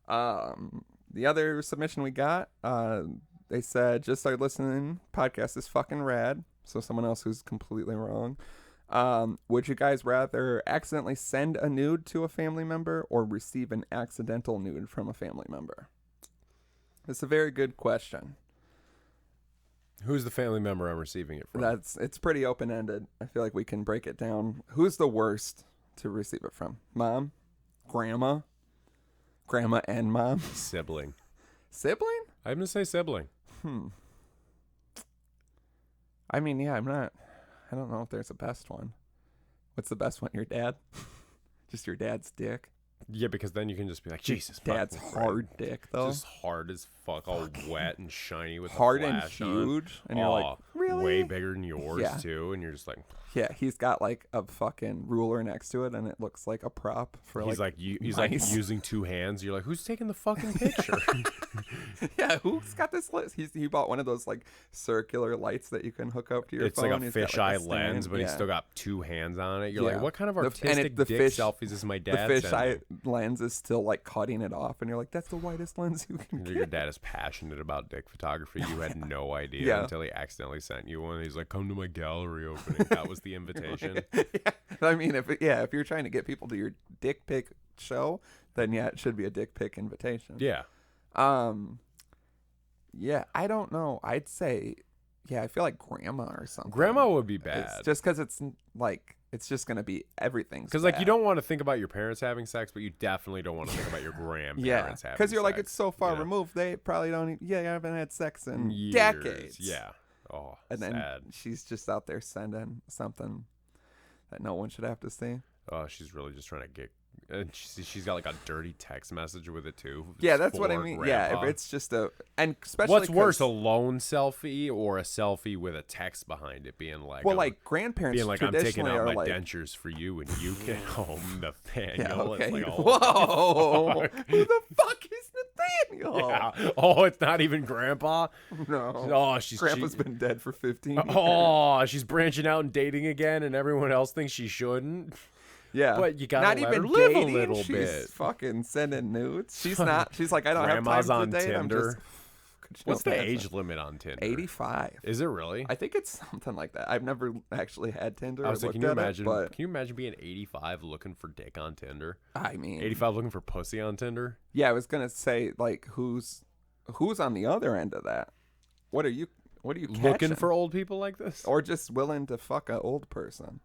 The other submission we got, they said, just started listening. Podcast is fucking rad. So someone else who's completely wrong. Would you guys rather accidentally send a nude to a family member or receive an accidental nude from a family member? It's a very good question. Who's the family member I'm receiving it from? It's pretty open-ended. I feel like we can break it down. Who's the worst to receive it from? Mom? Grandma and mom? Sibling. Sibling? I'm going to say sibling. I mean, yeah, I don't know if there's a best one. What's the best one? Your dad? Just your dad's dick? Yeah, because then you can just be like, Jesus. Dad's fucking hard dick, though. Just hard as fuck, all wet and shiny with Hard the and flash on. huge. And you're like, really? Way bigger than yours, Yeah. too. And you're just like... Yeah, he's got like a fucking ruler next to it, and it looks like a prop for He's like mice. using 2 hands. You're like, who's taking the fucking picture? Yeah, who's got this list? He bought one of those like circular lights that you can hook up to your It's phone. like a He's got, fisheye stand. lens, but he's Yeah. still got 2 hands on it. You're Yeah. like, what kind of And artistic the dick fish- selfies is my The dad fisheye sending? lens is still like cutting it off, and you're like, that's the whitest lens you can Your get. dad is passionate about dick photography. You had no idea Yeah. until he accidentally sent you one. He's like, come to my gallery opening. That was the invitation. Yeah. I mean, if you're trying to get people to your dick pic show, then yeah, it should be a dick pic invitation. Yeah. Yeah, I don't know. I'd say, yeah, I feel like grandma or something. Grandma would be bad. It's just because it's like it's just gonna be everything. Because like you don't want to think about your parents having sex, but you definitely don't want to think about your grandparents yeah, having sex. because you're like it's so far you know? removed. They probably don't. You haven't had sex in Years. decades. Yeah. Oh, and then sad. she's just out there sending something that no one should have to see. Oh, she's really just trying to get. And she's got like a dirty text message with it too. Yeah, that's what I for mean. grandpa. Yeah, if it's just and especially What's worse, 'cause- a lone selfie or a selfie with a text behind it, being like, well, I'm, like grandparents being like, I'm taking traditionally out are my like, dentures for you, and you can home Nathaniel. yeah, okay. It's like, Whoa, fuck. who the fuck is Nathaniel? Yeah. Oh, it's not even Grandpa. No, Oh, she's Grandpa's been dead for 15 years. Oh, she's branching out and dating again, and everyone else thinks she shouldn't. Yeah, But you gotta not let even her live a dating. little She's bit. fucking sending nudes. She's not. She's like, I don't Grandma's have on time to date. Tinder. I'm just. What's the age limit on Tinder? 85. Is it really? I think it's something like that. I've never actually had Tinder. I was or like, looked at it, but can you imagine being 85 looking for dick on Tinder? I mean, 85 looking for pussy on Tinder? yeah, I was gonna say like, who's on the other end of that? What are you Looking catching? for old people like this? or just willing to fuck an old person?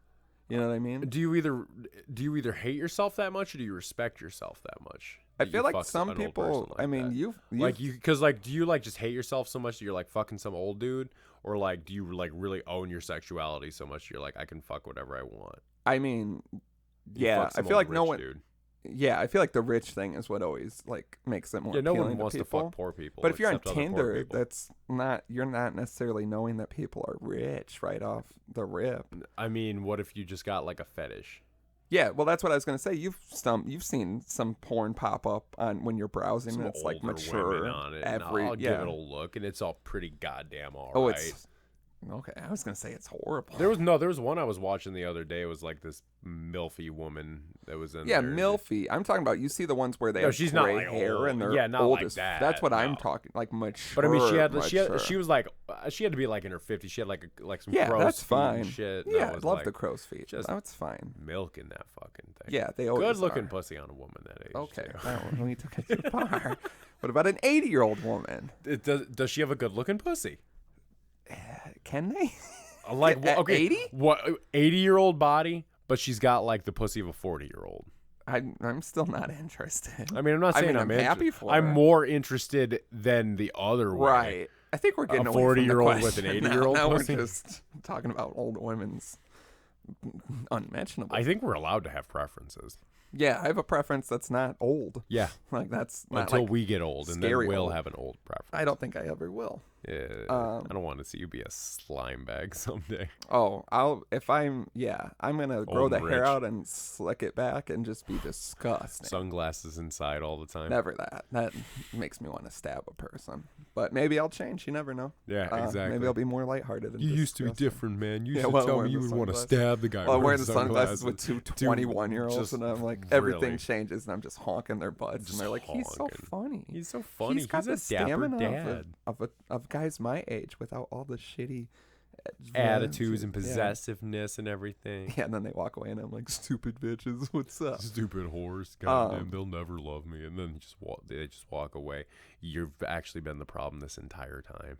You know what I mean? Do you either hate yourself that much or do you respect yourself that much? I that feel you like fuck some an old people. person like I mean, that? you've Like you, because like, do you like just hate yourself so much that you're like fucking some old dude, or like do you like really own your sexuality so much you're like I can fuck whatever I want? I mean, You yeah, fuck I some feel old like no rich one. dude. Yeah, I feel like the rich thing is what always like makes it more. Yeah, no one appealing wants to people. fuck poor people. But if you're on except other poor Tinder, people. that's not. You're not necessarily knowing that people are rich right off the rip. I mean, what if you just got like a fetish? Yeah, well, that's what I was gonna say. You've seen some porn pop up on when you're browsing. Some and it's like older mature. women on it. Every and I'll yeah. give it a look, and it's all pretty goddamn all Oh, right. it's okay. I was gonna say it's horrible. There was one I was watching the other day. It was like this milfy woman that was in Yeah, there. milfy. I'm talking about. You see the ones where they No, have she's not, gray like, hair old. and they're Yeah, not old like as that, That's what I'm no. talking. Like mature. But I mean, mature. she was like she had to be like in her 50s. She had like some Yeah, crow's that's feet fine. and shit. and Yeah, I I was love like, the crow's feet. just That's fine. milking that fucking thing. Yeah, they always good looking are. pussy on a woman that age. Okay, too. that one, we took it too far. What about an 80-year-old woman? Does she have a good looking pussy? Can they? Like At okay, 80? What 80-year-old body, but she's got like the pussy of a 40-year-old. I'm still not interested. I mean, I'm not I saying mean, I'm I'm happy inter- for I'm her. more interested than the other way. Right. I think we're getting A away from the 40-year-old with an question 80-year-old now. pussy? We're just talking about old women's unmentionable. I think we're allowed to have preferences. Yeah, I have a preference that's not old. Yeah. Like that's not Until like, we get old, and then scary we'll old. have an old preference. I don't think I ever will. I don't want to see you be a slime bag someday. Oh, I'm gonna grow Old the and hair rich. out and slick it back and just be disgusting. Sunglasses inside all the time. Never that. That makes me want to stab a person. But maybe I'll change. You never know. Yeah, exactly. Maybe I'll be more lighthearted. And You used to be disgusting. different, man. You Yeah, used well, to tell wearing me you the would want to sunglasses. stab the guy. Well, I'm wearing wearing the sunglasses with two Dude, 21-year-olds, just and I'm like, everything really. changes, and I'm just honking their butts, Just and they're like, he's so honking. funny. He's so funny. He's got a the dapper stamina dad. of guys my age without all the shitty Attitudes and Yeah. possessiveness and everything. Yeah, and then they walk away, and I'm like, stupid bitches, what's up? Stupid whores. Goddamn, they'll never love me. And then they just walk away. You've actually been the problem this entire time.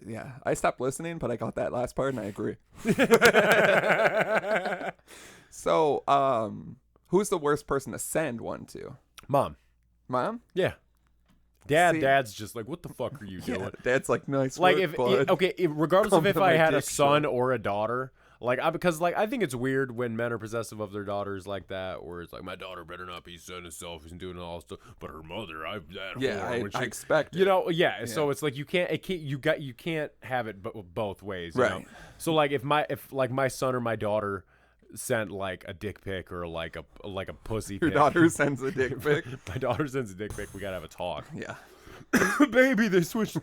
Yeah, I stopped listening, but I got that last part, and I agree. So, who's the worst person to send one to? Mom. Mom? Yeah. See- Dad's just like, what the fuck are you doing? Yeah, Dad's like, nice Like work, bud. regardless Come of if to I my had a dick son show. or a daughter, because I think it's weird when men are possessive of their daughters like that, where it's like, my daughter better not be sending selfies and doing all stuff, but her mother, I expect it. you know, yeah. So it's like you can't have it both ways, you know? Right. So like if my son or my daughter sent like a dick pic or like a pussy Your pic. daughter sends a dick pic. My daughter sends a dick pic. We gotta have a talk. Yeah. Baby, they switched.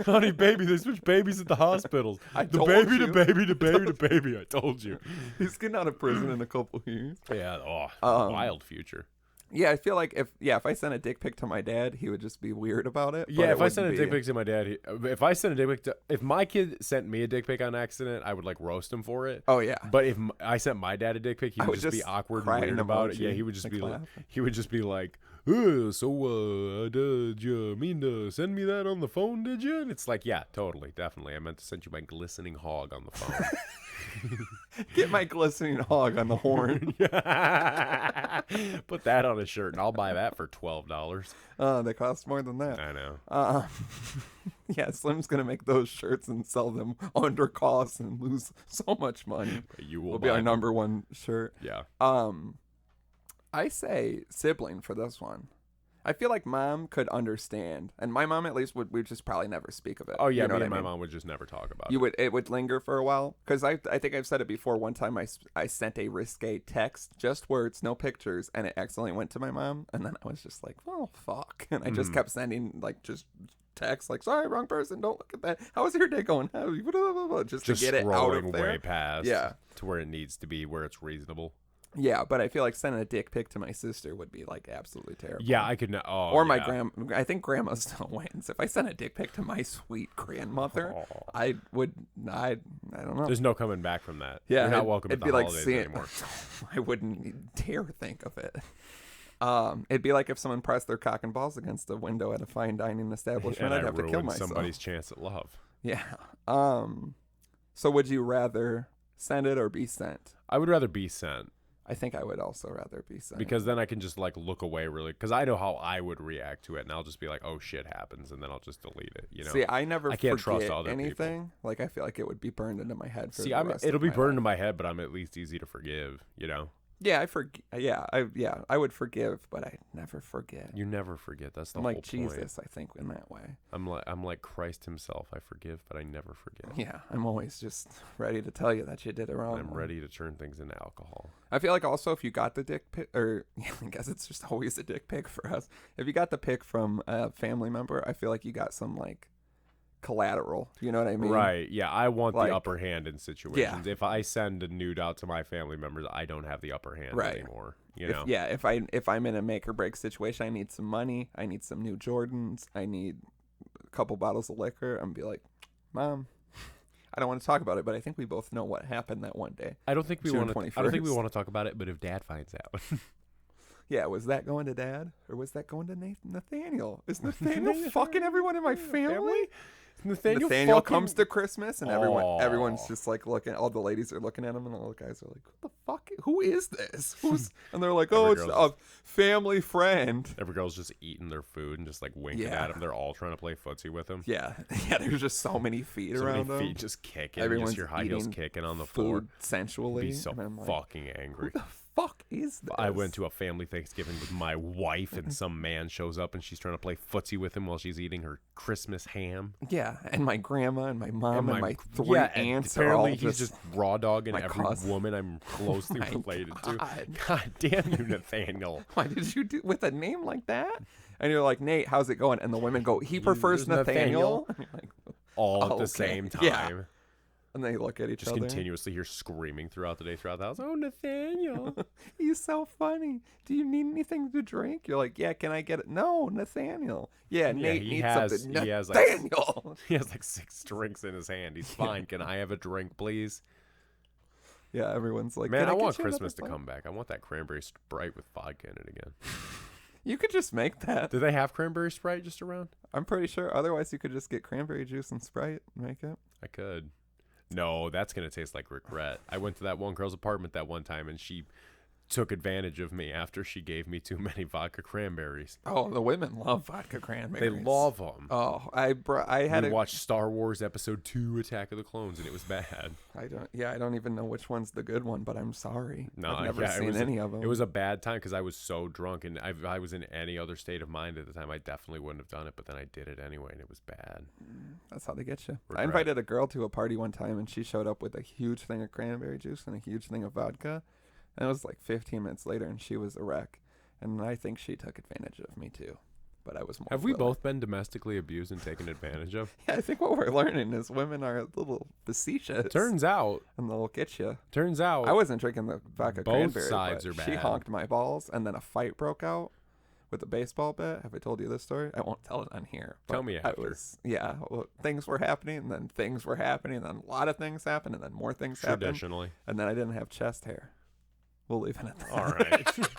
Honey, baby, they switched babies at the hospitals. I The told baby, you. the baby, the baby, the baby. I told you. He's getting out of prison in a couple years. Yeah. Oh, wild future. Yeah, I feel like if I sent a dick pic to my dad, he would just be weird about it. Yeah, but if it I sent a wouldn't dick pic to my dad, if my kid sent me a dick pic on accident, I would like roast him for it. Oh yeah. But if I sent my dad a dick pic, he I would would just be just awkward cry and weird an about it. emoji, Yeah, he would just like be like, laughing. did you mean to send me that on the phone, did you? And it's like, yeah, totally, definitely. I meant to send you my glistening hog on the phone. Get my glistening hog on the horn. Put that on a shirt and I'll buy that for $12. They cost more than that. I know. Yeah, Slim's gonna make those shirts and sell them under cost and lose so much money. You will Will be buy our them. number one shirt. Yeah. I say sibling for this one. I feel like mom could understand, and my mom at least would just probably never speak of it. Oh yeah, you know me what and I my mean? mom would just never talk about It would linger for a while, because I think I've said it before. One time I sent a risque text, just words, no pictures, and it accidentally went to my mom, and then I was just like, well, fuck, and I just kept sending like just text like, sorry, wrong person, don't look at that. How was your day going? Just to get it out of scrolling there. way past Yeah. to where it needs to be, where it's reasonable. Yeah, but I feel like sending a dick pic to my sister would be like absolutely terrible. Yeah, I could not. Oh, Or my yeah. I think grandma still wins. If I sent a dick pic to my sweet grandmother, Oh. I don't know. There's no coming back from that. Yeah, You're not welcome at it'd the be like holidays seeing, anymore. I wouldn't dare think of it. It'd be like if someone pressed their cock and balls against a window at a fine dining establishment. And I'd I have to kill ruined myself. somebody's chance at love. Yeah. So would you rather send it or be sent? I would rather be sent I think I would also rather be sent. because then I can just like look away really, because I know how I would react to it, and I'll just be like, oh shit happens, and then I'll just delete it. You know. See, I never I can't forget trust other people. anything. Like I feel like it would be burned into my head for See, the rest it'll of be my burned life. in my head, but I'm at least easy to forgive. You know. Yeah, I would forgive, but I never forget. You never forget. That's the I'm whole like point. Jesus, I think, in that way. I'm like Christ himself. I forgive, but I never forget. Yeah, I'm always just ready to tell you that you did it wrong. And I'm ready to turn things into alcohol. I feel like also if you got the dick pic, or I guess it's just always a dick pic for us. If you got the pic from a family member, I feel like you got some like collateral. Do you know what I mean? Right. Yeah. I want Like- the upper hand in situations. If I send a nude out to my family members, I don't have the upper hand Right. anymore. You know. If I'm in a make or break situation, I need some money. I need some new Jordans. I need a couple bottles of liquor. I'm be like, Mom, I don't want to talk about it, but I think we both know what happened that one day. I don't think we June want to. I don't think we 21st. want to talk about it. But if Dad finds out, Yeah, was that going to Dad or was that going to Nathaniel? Is Nathaniel fucking everyone in my family? Nathaniel fucking- comes to Christmas and Aw. everyone's just like looking. All the ladies are looking at him and all the guys are like, "What the fuck? Who is this?" And they're like, "Oh, Every it's a girl's family friend." Every girl's just eating their food and just like winking Yeah. at him. They're all trying to play footsie with him. Yeah, yeah. There's just so many feet So around many them. feet just kicking. Everyone's Just your high heels eating kicking on the floor. Food sensually. Be so and I'm like, fucking angry. Who the fuck is this? I went to a family Thanksgiving with my wife, and some man shows up, and she's trying to play footsie with him while she's eating her Christmas ham. Yeah, and my grandma and my mom and my three and aunts are apparently all he's just raw dogging my every cousin. woman I'm closely My related to. God. God damn you, Nathaniel. Why did you do with a name like that? And you're like, Nate, how's it going? And the women go, he prefers There's Nathaniel. And you're like, All at okay. the same time. Yeah. And they look at each Just other. continuously hear screaming throughout the day, throughout the house. Oh, Nathaniel. He's so funny. Do you need anything to drink? You're like, yeah, can I get it? No, Nathaniel. Yeah, Nate he needs has- something. he has, Nathaniel. He has like 6 drinks in his hand. He's fine. Can I have a drink, please? Yeah, everyone's like, Man, "Can I get want you another Christmas to Sprite?" come back. I want that cranberry Sprite with vodka in it again. You could just make that. Do they have cranberry Sprite just around? I'm pretty sure. Otherwise, you could just get cranberry juice and Sprite and make it. I could. No, that's going to taste like regret. I went to that one girl's apartment that one time, and she took advantage of me after she gave me too many vodka cranberries. Oh, the women love vodka cranberries. They love them. Oh, I had We a watched Star Wars Episode 2 Attack of the Clones, and it was bad. I don't even know which one's the good one, but I'm sorry. No, I've never yeah, it seen was any of them. It was a bad time because I was so drunk, and if I was in any other state of mind at the time, I definitely wouldn't have done it, but then I did it anyway, and it was bad. That's how they get you. I Regret. invited a girl to a party one time, and she showed up with a huge thing of cranberry juice and a huge thing of vodka. And it was like 15 minutes later, and she was a wreck. And I think she took advantage of me, too. But I was more Have we willing. both been domestically abused and taken advantage of? Yeah, I think what we're learning is women are a little facetious. Turns out, And they'll get you. I I wasn't drinking the vodka Both cranberry. sides but are She bad. honked my balls, and then a fight broke out with a baseball bat. Have I told you this story? I won't tell it on here. Tell but me I after. things were happening, and then things were happening, and then a lot of things happened, and then more things happened. traditionally. And then I didn't have chest hair. We'll leave it at that. All right.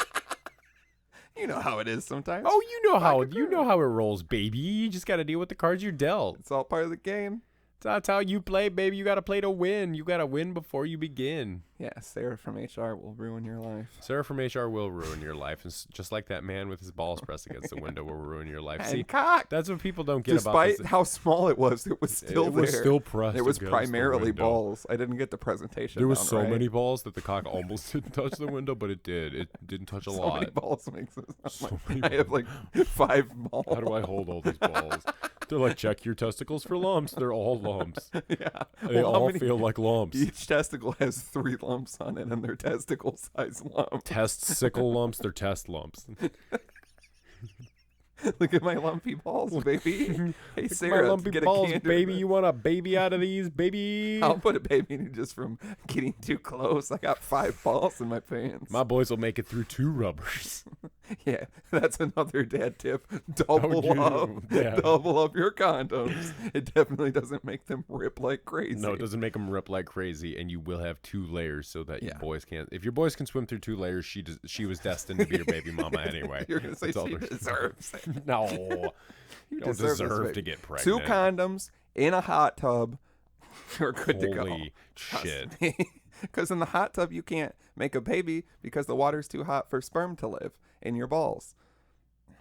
You know how it is sometimes. Oh, you know how Vodka it rolls, baby. You just got to deal with the cards you're dealt. It's all part of the game. That's how you play, baby. You got to play to win. You got to win before you begin. Yeah, Sarah from HR will ruin your life. Sarah from HR will ruin your life, and just like that man with his balls pressed against the window will ruin your life. See, And cock. that's what people don't get about Despite this. how small it was still it there. was still pressed. It was against the primarily window. balls. I didn't get the presentation. There was down so right. many balls that the cock almost didn't touch the window, but it did. It didn't touch a So lot. many balls makes it. So many I have like 5 balls. How do I hold all these balls? They're like, check your testicles for lumps. They're all lumps. Yeah. They Well, how all many- feel like lumps. Each testicle has 3 lumps on it, and they're testicle-sized lumps. Testicle lumps. They're test lumps. Look at my lumpy balls, baby. Hey, My Sarah, lumpy get a balls, candor baby. to- You want a baby out of these, baby? I'll put a baby in just from getting too close. I got 5 balls in my pants. My boys will make it through 2 rubbers. Yeah, that's another dad tip. Double you- up. yeah. Double up your condoms. It definitely doesn't make them rip like crazy. No, it doesn't make them rip like crazy, and you will have 2 layers so that your Yeah. boys can't. If your boys can swim through 2 layers, she was destined to be your baby mama anyway. You're going to say That's all she there- deserves it. No, You you don't deserve this, deserve baby. to get 2 pregnant. condoms in a hot tub. You're good to go. Holy shit! Because in the hot tub, you can't make a baby because the water's too hot for sperm to live in your balls.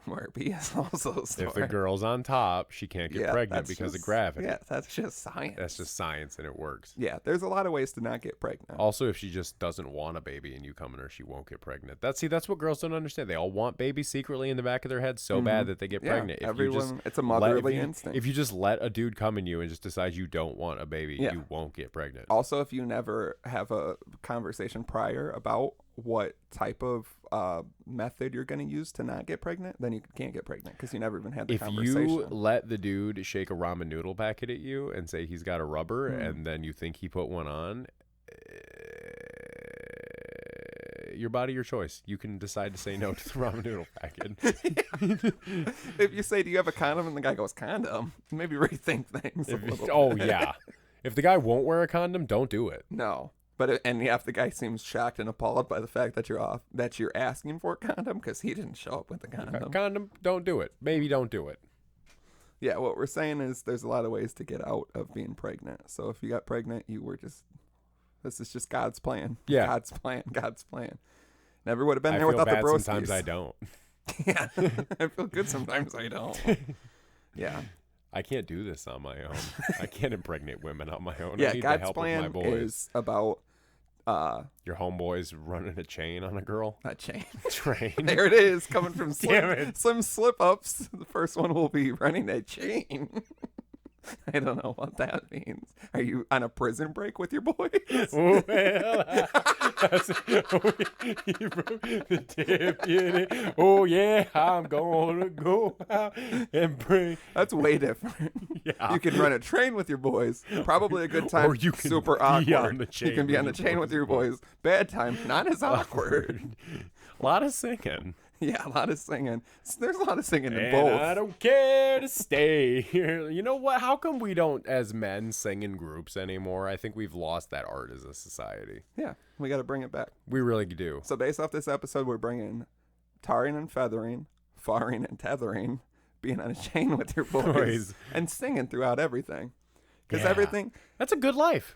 Where B is also If the girl's on top, she can't get pregnant that's because of just- gravity. Yeah, that's just science. That's just science, and it works. Yeah, there's a lot of ways to not get pregnant. Also, if she just doesn't want a baby and you come in her, she won't get pregnant. That's what girls don't understand. They all want babies secretly in the back of their head so bad that they get Yeah, pregnant. If everyone, you just it's a motherly if you, instinct. If you just let a dude come in you and just decide you don't want a baby, Yeah. you won't get pregnant. Also, if you never have a conversation prior about what type of method you're going to use to not get pregnant, then you can't get pregnant because you never even had the If conversation. you let the dude shake a ramen noodle packet at you and say he's got a rubber, and then you think he put one on, your body, your choice. You can decide to say no to the ramen noodle packet. If you say, do you have a condom? And the guy goes, condom? Maybe rethink things a little Oh bit. yeah. If the guy won't wear a condom, don't do it. No. But and if the guy seems shocked and appalled by the fact that you're asking for a condom because he didn't show up with a condom. Condom, don't do it. Maybe don't do it. Yeah, what we're saying is there's a lot of ways to get out of being pregnant. So if you got pregnant, this is just God's plan. Yeah. God's plan. God's plan. Never would have been I there feel without the bad broskies. sometimes I don't. Yeah. I feel good sometimes I don't. Yeah. I can't do this on my own. I can't impregnate women on my own. I Yeah, need God's the help plan of my boys. is about Your homeboy's running a chain on a girl. A chain. Train. There it is, coming from Damn it. Slim Slip-Ups. The first one will be running a chain. I don't know what that means. Are you on a prison break with your boys? Well, he broke the deputy. Oh yeah, I'm gonna go out and bring. That's way different. Yeah. You can run a train with your boys. Probably a good time. Or you can super be awkward. on the chain you can be with on the your chain with your boys. Bad time. Not as awkward. A lot of singing. Yeah, a lot of singing. There's a lot of singing in And both. I don't care to stay here. You know what? How come we don't, as men, sing in groups anymore? I think we've lost that art as a society. Yeah, we got to bring it back. We really do. So based off this episode, we're bringing tarring and feathering, farring and tethering, being on a chain with your boys, Boys. and singing throughout everything. Because Yeah. everything, That's a good life.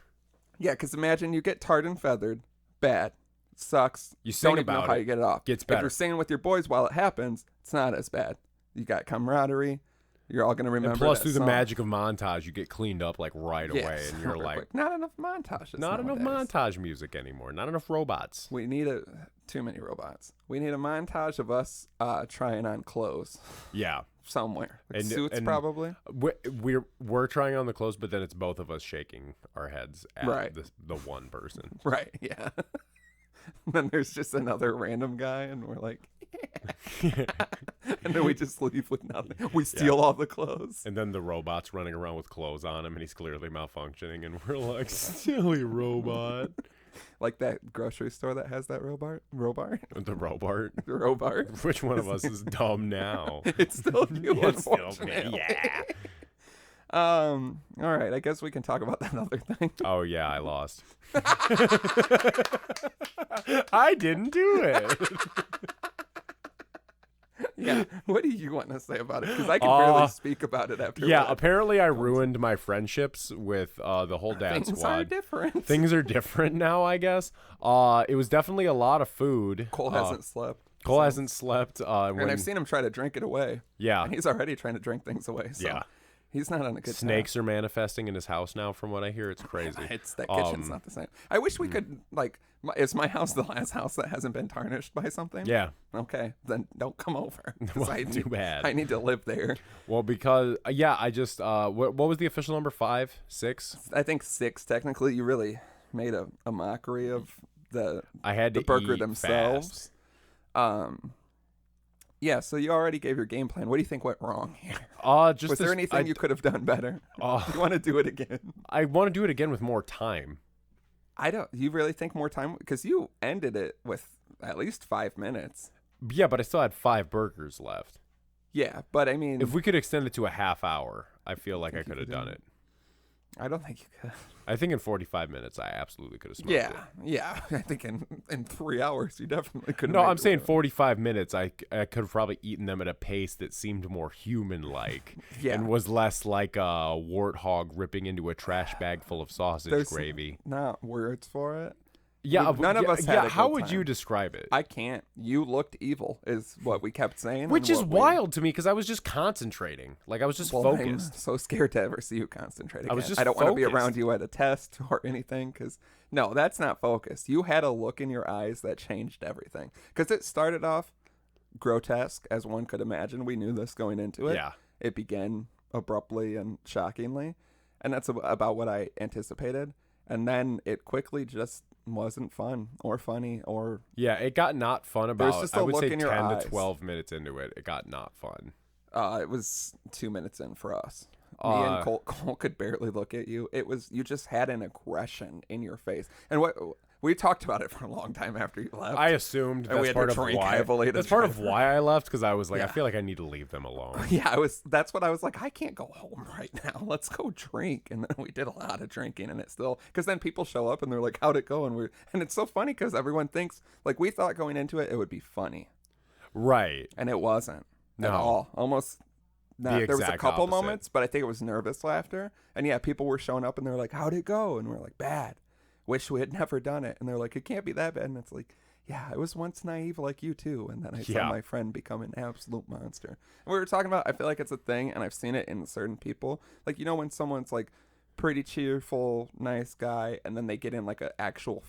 yeah, because imagine you get tarred and feathered, bad, sucks. You sing don't even know about how it, you get it off. gets If better. you're singing with your boys while it happens, it's not as bad. You got camaraderie. You're all going to remember And plus, that through the song. magic of montage, you get cleaned up like right Yeah, away, and you're super like, quick. Not enough montages. not enough nowadays. montage music anymore. Not enough robots. We need too many robots. We need a montage of us trying on clothes Yeah. somewhere. Like And- suits, and- probably. We're trying on the clothes, but then it's both of us shaking our heads at Right. the one person. Right, yeah. Then there's just another random guy, and we're like, yeah. And then we just leave with nothing. We steal all the clothes. And then the robot's running around with clothes on him, and he's clearly malfunctioning, and we're like, silly robot. Like that grocery store that has that robot. The robot. The robot. Which one of us is dumb now? It's still you, It's still me. unfortunately. Yeah. All right, I guess we can talk about that other thing. Oh, yeah, I lost. I didn't do it. Yeah. What do you want to say about it? Because I can barely speak about it after. Yeah, what apparently I ruined my friendships with the whole dad things squad. are different. Things are different now, I guess. It was definitely a lot of food. Cole hasn't slept. Cole hasn't slept. And I've seen him try to drink it away. Yeah. And he's already trying to drink things away. So Yeah. he's not on a good Snakes are manifesting in his house now, from what I hear. It's crazy. time. It's that kitchen's not the same. I wish we could, like, is my house the last house that hasn't been tarnished by something? Yeah. Okay, then don't come over. 'Cause Well, too bad. I need to live there. Well, because I just what was the official number? 5, 6? I think 6, technically. You really made a mockery of the I had to burger eat themselves. fast. Yeah, so you already gave your game plan. What do you think went wrong here? Just Was there anything you could have done better? You want to do it again? I want to do it again with more time. I don't. You really think more time? Because you ended it with at least 5 minutes. Yeah, but I still had 5 burgers left. Yeah, but I mean, If we could extend it to a half hour, I feel like I could have done it. I don't think you could. I think in 45 minutes, I absolutely could have smoked Yeah, it. yeah. I think in 3 hours, you definitely could. No, I'm saying 45 minutes. I could have probably eaten them at a pace that seemed more human-like Yeah. and was less like a warthog ripping into a trash bag full of sausage There's gravy. not words for it. Yeah, none of us had Yeah, a how good would you time. describe it? I can't. You looked evil, is what we kept saying. Which and is what we- wild to me because I was just concentrating. Like I was just Well, focused. I'm so scared to ever see you concentrate again. I was just I don't want to be focused. around you at a test or anything because, no, that's not focused. You had a look in your eyes that changed everything. Because it started off grotesque, as one could imagine. We knew this going into it. Yeah. It began abruptly and shockingly. And that's about what I anticipated. And then it quickly just wasn't fun or funny or Yeah, it got not fun There's about, just I a would look say in 10 your to eyes. 12 minutes into it. It got not fun. it was 2 minutes in for us. Me and Cole could barely look at you. It was, you just had an aggression in your face. And what we talked about it for a long time after you left. I assumed And we that's had to part of drink why. heavily to That's part try of to- why I left because I was like, I Yeah. feel like I need to leave them alone. Yeah, that's what I was like, I can't go home right now. Let's go drink. And then we did a lot of drinking and it still, because then people show up and they're like, how'd it go? And it's so funny because everyone thinks, like, we thought going into it would be funny. Right. And it wasn't No. at all. Almost not. The There was a exact couple opposite. moments, but I think it was nervous laughter. And yeah, people were showing up and they're like, how'd it go? And we're like, bad. Wish we had never done it. And they're like, it can't be that bad. And it's like, yeah, I was once naive like you too. And then I saw Yeah. my friend become an absolute monster. And we were talking about, I feel like it's a thing, and I've seen it in certain people. Like, you know, when someone's like pretty cheerful, nice guy, and then they get in like an actual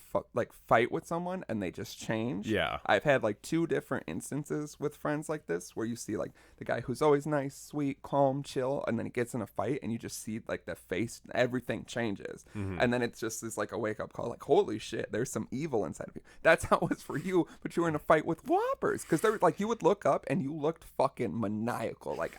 fight with someone and they just change. Yeah. I've had like 2 different instances with friends like this where you see like the guy who's always nice, sweet, calm, chill, and then he gets in a fight and you just see like the face, everything changes. And then it's just this like a wake up call, like, holy shit, there's some evil inside of you. That's how it was for you, but you were in a fight with Whoppers, because they're like, you would look up and you looked fucking maniacal. Like,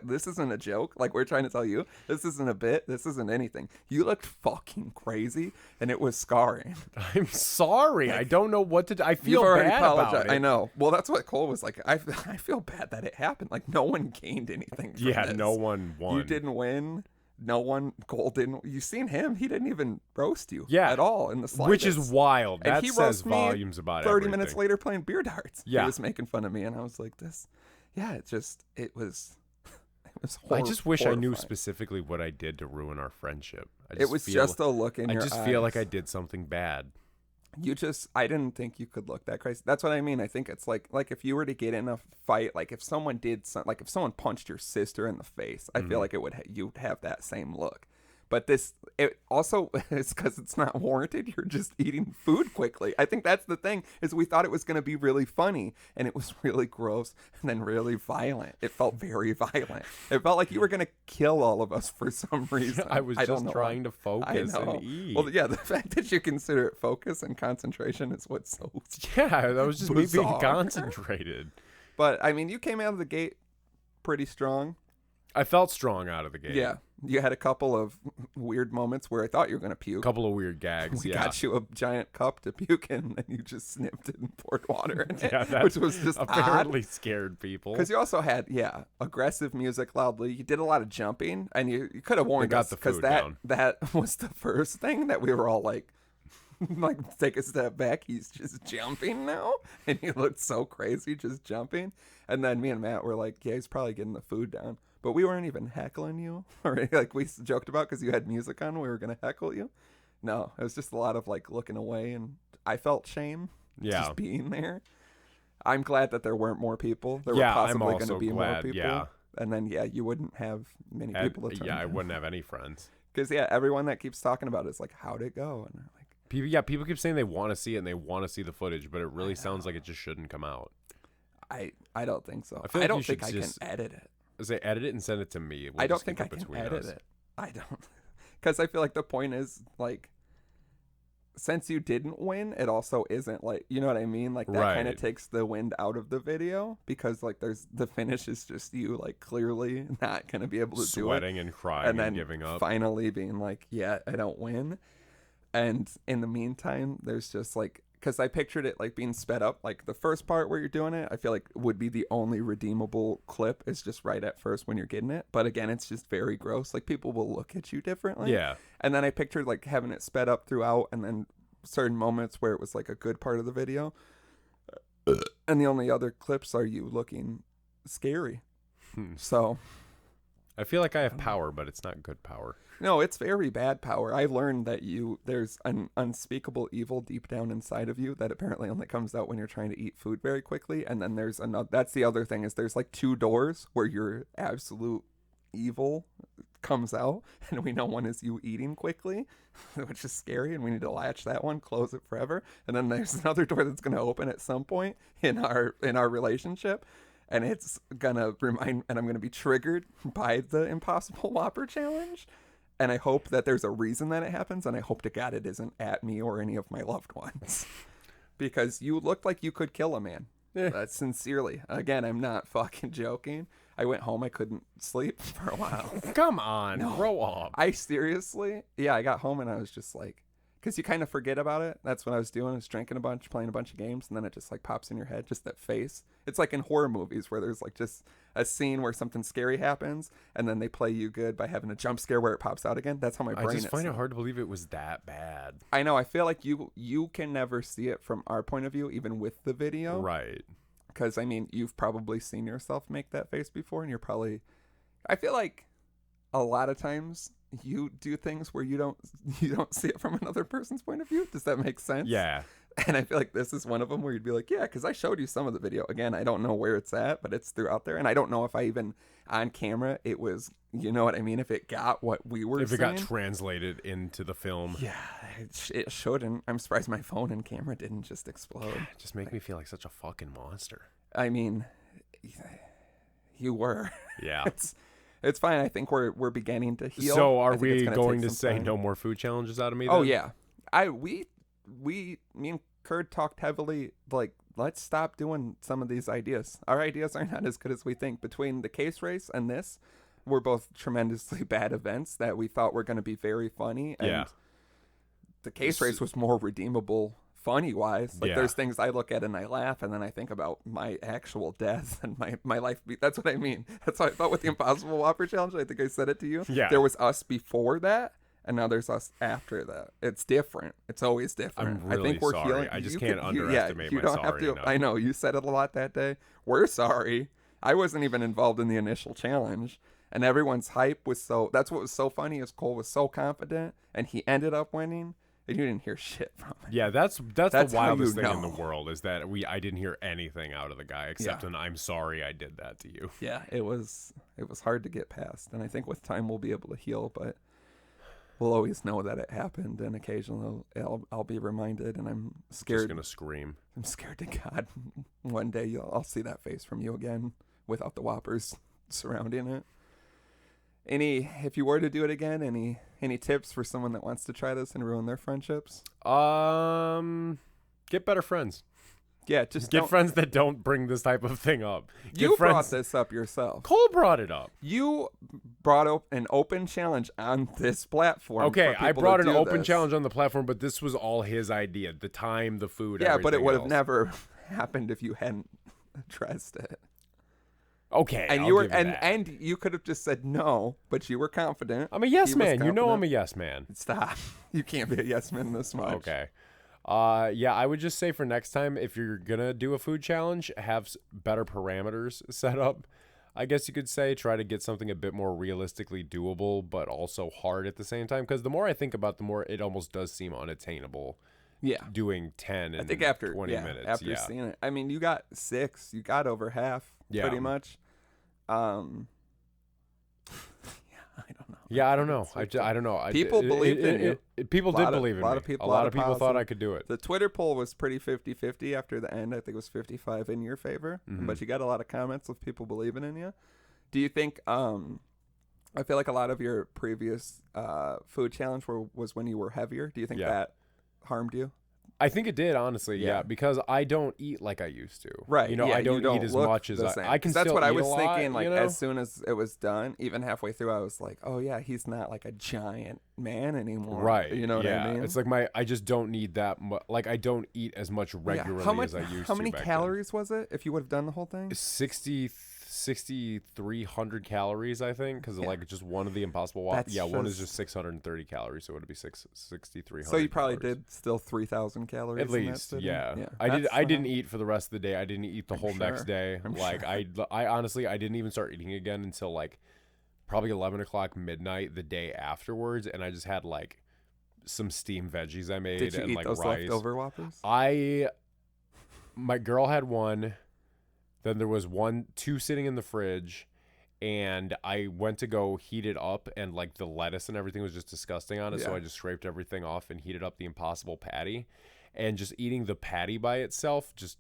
this isn't a joke. Like, we're trying to tell you, this isn't a bit, this isn't anything. You looked fucking crazy, and it was scarring. I'm sorry. I don't know what to do. I feel You've already bad apologized. about it. I know. Well, that's what Cole was like. I feel bad that it happened. Like, no one gained anything from Yeah, this. no one won. You didn't win. No one. Cole didn't. You seen him? He didn't even roast you. Yeah. At all in the slightest. Which is wild. And That he says roasted me volumes about 30 everything. minutes later playing beer darts. Yeah. He was making fun of me, and I was like, this. Yeah, it was. It was I just wish I knew horrifying. specifically what I did to ruin our friendship. It was just a look in I your just eyes. feel like I did something bad. I didn't think you could look that crazy. That's what I mean. I think it's like if you were to get in a fight, like if someone did something, like if someone punched your sister in the face, I feel like it would you'd have that same look. But it also is because it's not warranted. You're just eating food quickly. I think that's the thing, is we thought it was going to be really funny, and it was really gross and then really violent. It felt very violent. It felt like you were going to kill all of us for some reason. I was don't just know trying why. to focus I know. and eat. Well, yeah, the fact that you consider it focus and concentration is what's so. Yeah, that was just me being Bizarre. concentrated. But I mean, you came out of the gate pretty strong. I felt strong out of the gate. Yeah. You had a couple of weird moments where I thought you were going to A puke. couple of weird gags. We Yeah. got you a giant cup to puke in, and you just snipped it and poured water in it, Yeah, that which was just apparently scared people. Because you also had, aggressive music loudly. You did a lot of jumping, and you could have warned got us, the because food that down. that was the first thing that we were all like, like, take a step back. He's just jumping now, and he looked so crazy just jumping. And then me and Matt were like, yeah, he's probably getting the food down. But we weren't even heckling you, or like we joked about, because you had music on. We were gonna heckle you. No, it was just a lot of like looking away, and I felt shame just being there. I'm glad that there weren't more people. There were I'm possibly going also to be glad, more people. yeah. And then you wouldn't have many people to turn. Yeah, I wouldn't have any friends. Because everyone that keeps talking about it is like, how'd it go? And they're like, People keep saying they want to see it and they want to see the footage, but it really sounds like it just shouldn't come out. I don't think so. I feel like don't you should think I can just edit it. Say edit it and send it to me. We'll I don't just think keep I can between edit us. it. I don't. Because I feel like the point is, like, since you didn't win, it also isn't like, you know what I mean? Like, that kind of Right. takes the wind out of the video, because like the finish is just you like clearly not going to be able to do it. Sweating and crying And then and giving up. finally being like, yeah, I don't win. And in the meantime, there's just like, because I pictured it like being sped up. Like the first part where you're doing it, I feel like would be the only redeemable clip, is just right at first when you're getting it. But again, it's just very gross. Like people will look at you differently. Yeah. And then I pictured like having it sped up throughout, and then certain moments where it was like a good part of the video. And the only other clips are you looking scary. So I feel like I have power, but it's not good power. no, it's very bad power. I learned that there's an unspeakable evil deep down inside of you that apparently only comes out when you're trying to eat food very quickly. And then there's another, that's the other thing, is there's like 2 doors where your absolute evil comes out, and we know one is you eating quickly, which is scary, and we need to latch that one, close it forever. And then there's another door that's going to open at some point in our relationship, and it's gonna and I'm gonna be triggered by the Impossible Whopper challenge. And I hope that there's a reason that it happens, and I hope to God it isn't at me or any of my loved ones. Because you looked like you could kill a man. That's sincerely. Again, I'm not fucking joking. I went home, I couldn't sleep for a while. Come on, grow up. I seriously, I got home and I was just like, because you kind of forget about it. That's what I was doing. I was drinking a bunch, playing a bunch of games, and then it just like pops in your head, just that face. It's like in horror movies where there's like just a scene where something scary happens, and then they play you good by having a jump scare where it pops out again. That's how my brain I just is. find it hard to believe it was that bad. I know. I feel like you can never see it from our point of view, even with the video. Right. Because, I mean, you've probably seen yourself make that face before, and you're probably... I feel like a lot of times you do things where you don't see it from another person's point of view. Does that make sense? Yeah. And I feel like this is one of them where you'd be like, yeah, because I showed you some of the video. Again, I don't know where it's at, but it's throughout there. And I don't know if I even, on camera, it was, you know what I mean? If it got what we were If it saying. got translated into the film. Yeah, it shouldn't. I'm surprised my phone and camera didn't just explode. Just make me feel like such a fucking monster. I mean, you were. Yeah. It's fine. I think we're beginning to heal. So are I think it's we gonna going take to some say time. no more food challenges out of me? Oh then? yeah, me and Kurd talked heavily. Like, let's stop doing some of these ideas. Our ideas are not as good as we think. Between the case race and this, we're both tremendously bad events that we thought were going to be very funny. And Yeah. the case race was more redeemable, funny wise. Like, Yeah. there's things I look at and I laugh, and then I think about my actual death and my life. That's what I mean. That's how I felt with the Impossible Whopper challenge. I think I said it to you. Yeah. There was us before that. And now there's us after that. It's different. It's always different. I'm really I think we're sorry. healing. I just You can't underestimate my sorry enough. I know you said it a lot that day. We're sorry. I wasn't even involved in the initial challenge, and everyone's hype was so. That's what was so funny is Cole was so confident, and he ended up winning, and you didn't hear shit from it. Yeah, that's That's the how wildest you thing in the know. world is that I didn't hear anything out of the guy except Yeah. an I'm sorry I did that to you. Yeah, it was hard to get past, and I think with time we'll be able to heal, but. We'll always know that it happened, and occasionally I'll be reminded, and I'm Just scared. gonna scream. I'm scared to God. One day I'll see that face from you again, without the Whoppers surrounding it. If you were to do it again, any tips for someone that wants to try this and ruin their friendships? Get better friends. Yeah, just Get don't- friends that don't bring this type of thing up. Get You friends. brought this up yourself. Cole brought it up. You brought up an open challenge on this platform. Okay, for I people brought to an do open this. challenge on the platform, but this was all his idea. The time, the food, Yeah, but it everything would have else. never happened if you hadn't addressed it. Okay, And I'll you were give you that. and you could have just said no, but you were confident. I'm a yes He was man. You know I'm a confident. yes man. Stop. You can't be a yes man this much. Okay. Yeah, I would just say for next time, if you're gonna do a food challenge, have better parameters set up. I guess you could say try to get something a bit more realistically doable, but also hard at the same time. Because the more I think about, it, the more it almost does seem unattainable. Yeah. Doing 10 in I think after 20 minutes. after Yeah. seeing it, I mean, you got 6, you got over half, Yeah. pretty much. Yeah, I don't know. Yeah, I don't know. It's I don't know. People believed in you. People did believe in me. lot of people- a lot lot of of people thought positive- I could do it. The Twitter poll was pretty 50-50 after the end. I think it was 55 in your favor, Mhm. but you got a lot of comments of people believing in you. Do you think? I feel like a lot of your previous food challenge was when you were heavier. Do you think Yeah. that harmed you? I think it did, honestly. Yeah. Yeah, because I don't eat like I used to. Right. You know, yeah, I don't eat as look much as the same. I can. 'Cause that's still what I eat was a lot, thinking. Like you know? as soon as it was done, even halfway through, I was like, "Oh yeah, he's not like a giant man anymore." Right. You know what yeah. I mean? It's like I just don't need that much. Like I don't eat as much regularly How much? as I used to. How many back calories was it? If you would have done the whole thing? Then. 6,300 calories, I think, because Yeah. like just one of the Impossible Whopper. That's Yeah, one is just- just 630 calories, so it would be 6,300. So you probably calories. did still 3,000 calories. At in that least, sitting? yeah. I That's, didn't eat for the rest of the day. I didn't eat the I'm whole next sure. day. I'm Like sure. I honestly, I didn't even start eating again until like probably 11 o'clock midnight the day afterwards, and I just had like some steamed veggies I made Did you and eat like those rice. leftover Whoppers? My girl had one. Then there was two sitting in the fridge, and I went to go heat it up, and like the lettuce and everything was just disgusting on it. So Yeah. I just scraped everything off and heated up the Impossible patty, and just eating the patty by itself just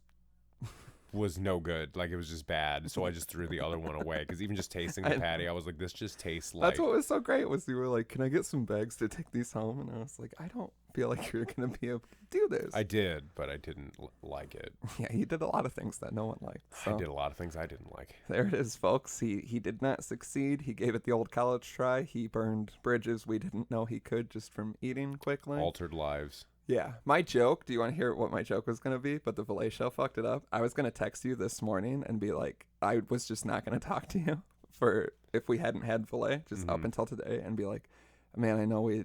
was no good. Like it was just bad. So I just threw the other one away because even just tasting the patty, I was like, this just tastes like. That's what was so great was you were like, "Can I get some bags to take these home?" And I was like, "I don't feel like you're gonna be able to do this." I did, but I didn't like it. Yeah, he did a lot of things that no one liked. So I did a lot of things I didn't like. there it is, folks. He did not succeed. He gave it the old college try. He burned bridges we didn't know he could just from eating quickly. Altered lives. Yeah. My joke, do you want to hear what my joke was going to be? But the Valet show fucked it up. I was going to text you this morning and be like, I was just not going to talk to you for if we hadn't had Valet just up Mhm. until today and be like, man, I know we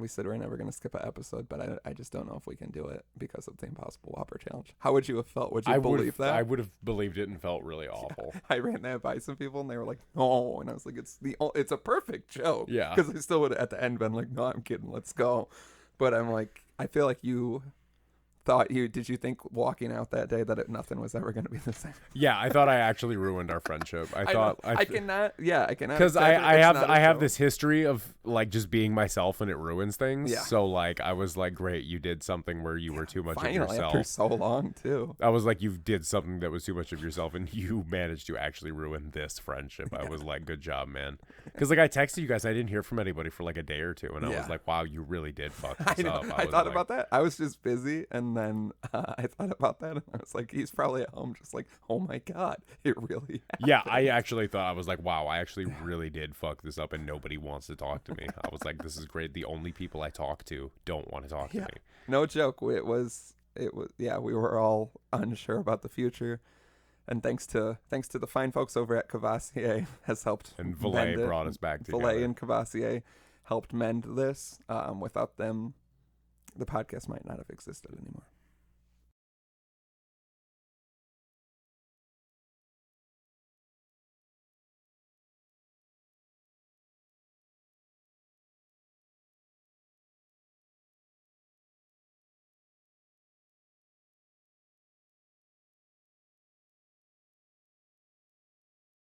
said we're never going to skip an episode, but I just don't know if we can do it because of the Impossible Whopper challenge. How would you have felt? Would you believe that? I would have believed it and felt really awful. I ran that by some people and they were like, no. And I was like, it's a perfect joke. Yeah. Because I still would have at the end been like, no, I'm kidding. Let's go. But I'm like, I feel like you did you think walking out that day that nothing was ever going to be the same? Yeah, I thought I actually ruined our friendship. I thought I cannot because I have this history of like just being myself and it ruins things. Yeah. So like I was like, great, you did something where you were too much of yourself. After so long too. I was like, you did something that was too much of yourself, and you managed to actually ruin this friendship. I was like, good job, man. Because like I texted you guys, I didn't hear from anybody for like a day or two, and I was like, wow, you really did fuck this up. I thought about that. I was just busy, and then I thought about that, and I was like, he's probably at home, just like, oh my god, it really happened. Yeah, I actually thought, I was like, wow, I actually really did fuck this up, and nobody wants to talk to me. I was like, this is great. The only people I talk to don't want to talk to me. No joke. It was yeah, we were all unsure about the future. And thanks to the fine folks over at Courvoisier has helped. And Valee brought us back together. Valee and Courvoisier helped mend this. Without them, the podcast might not have existed anymore.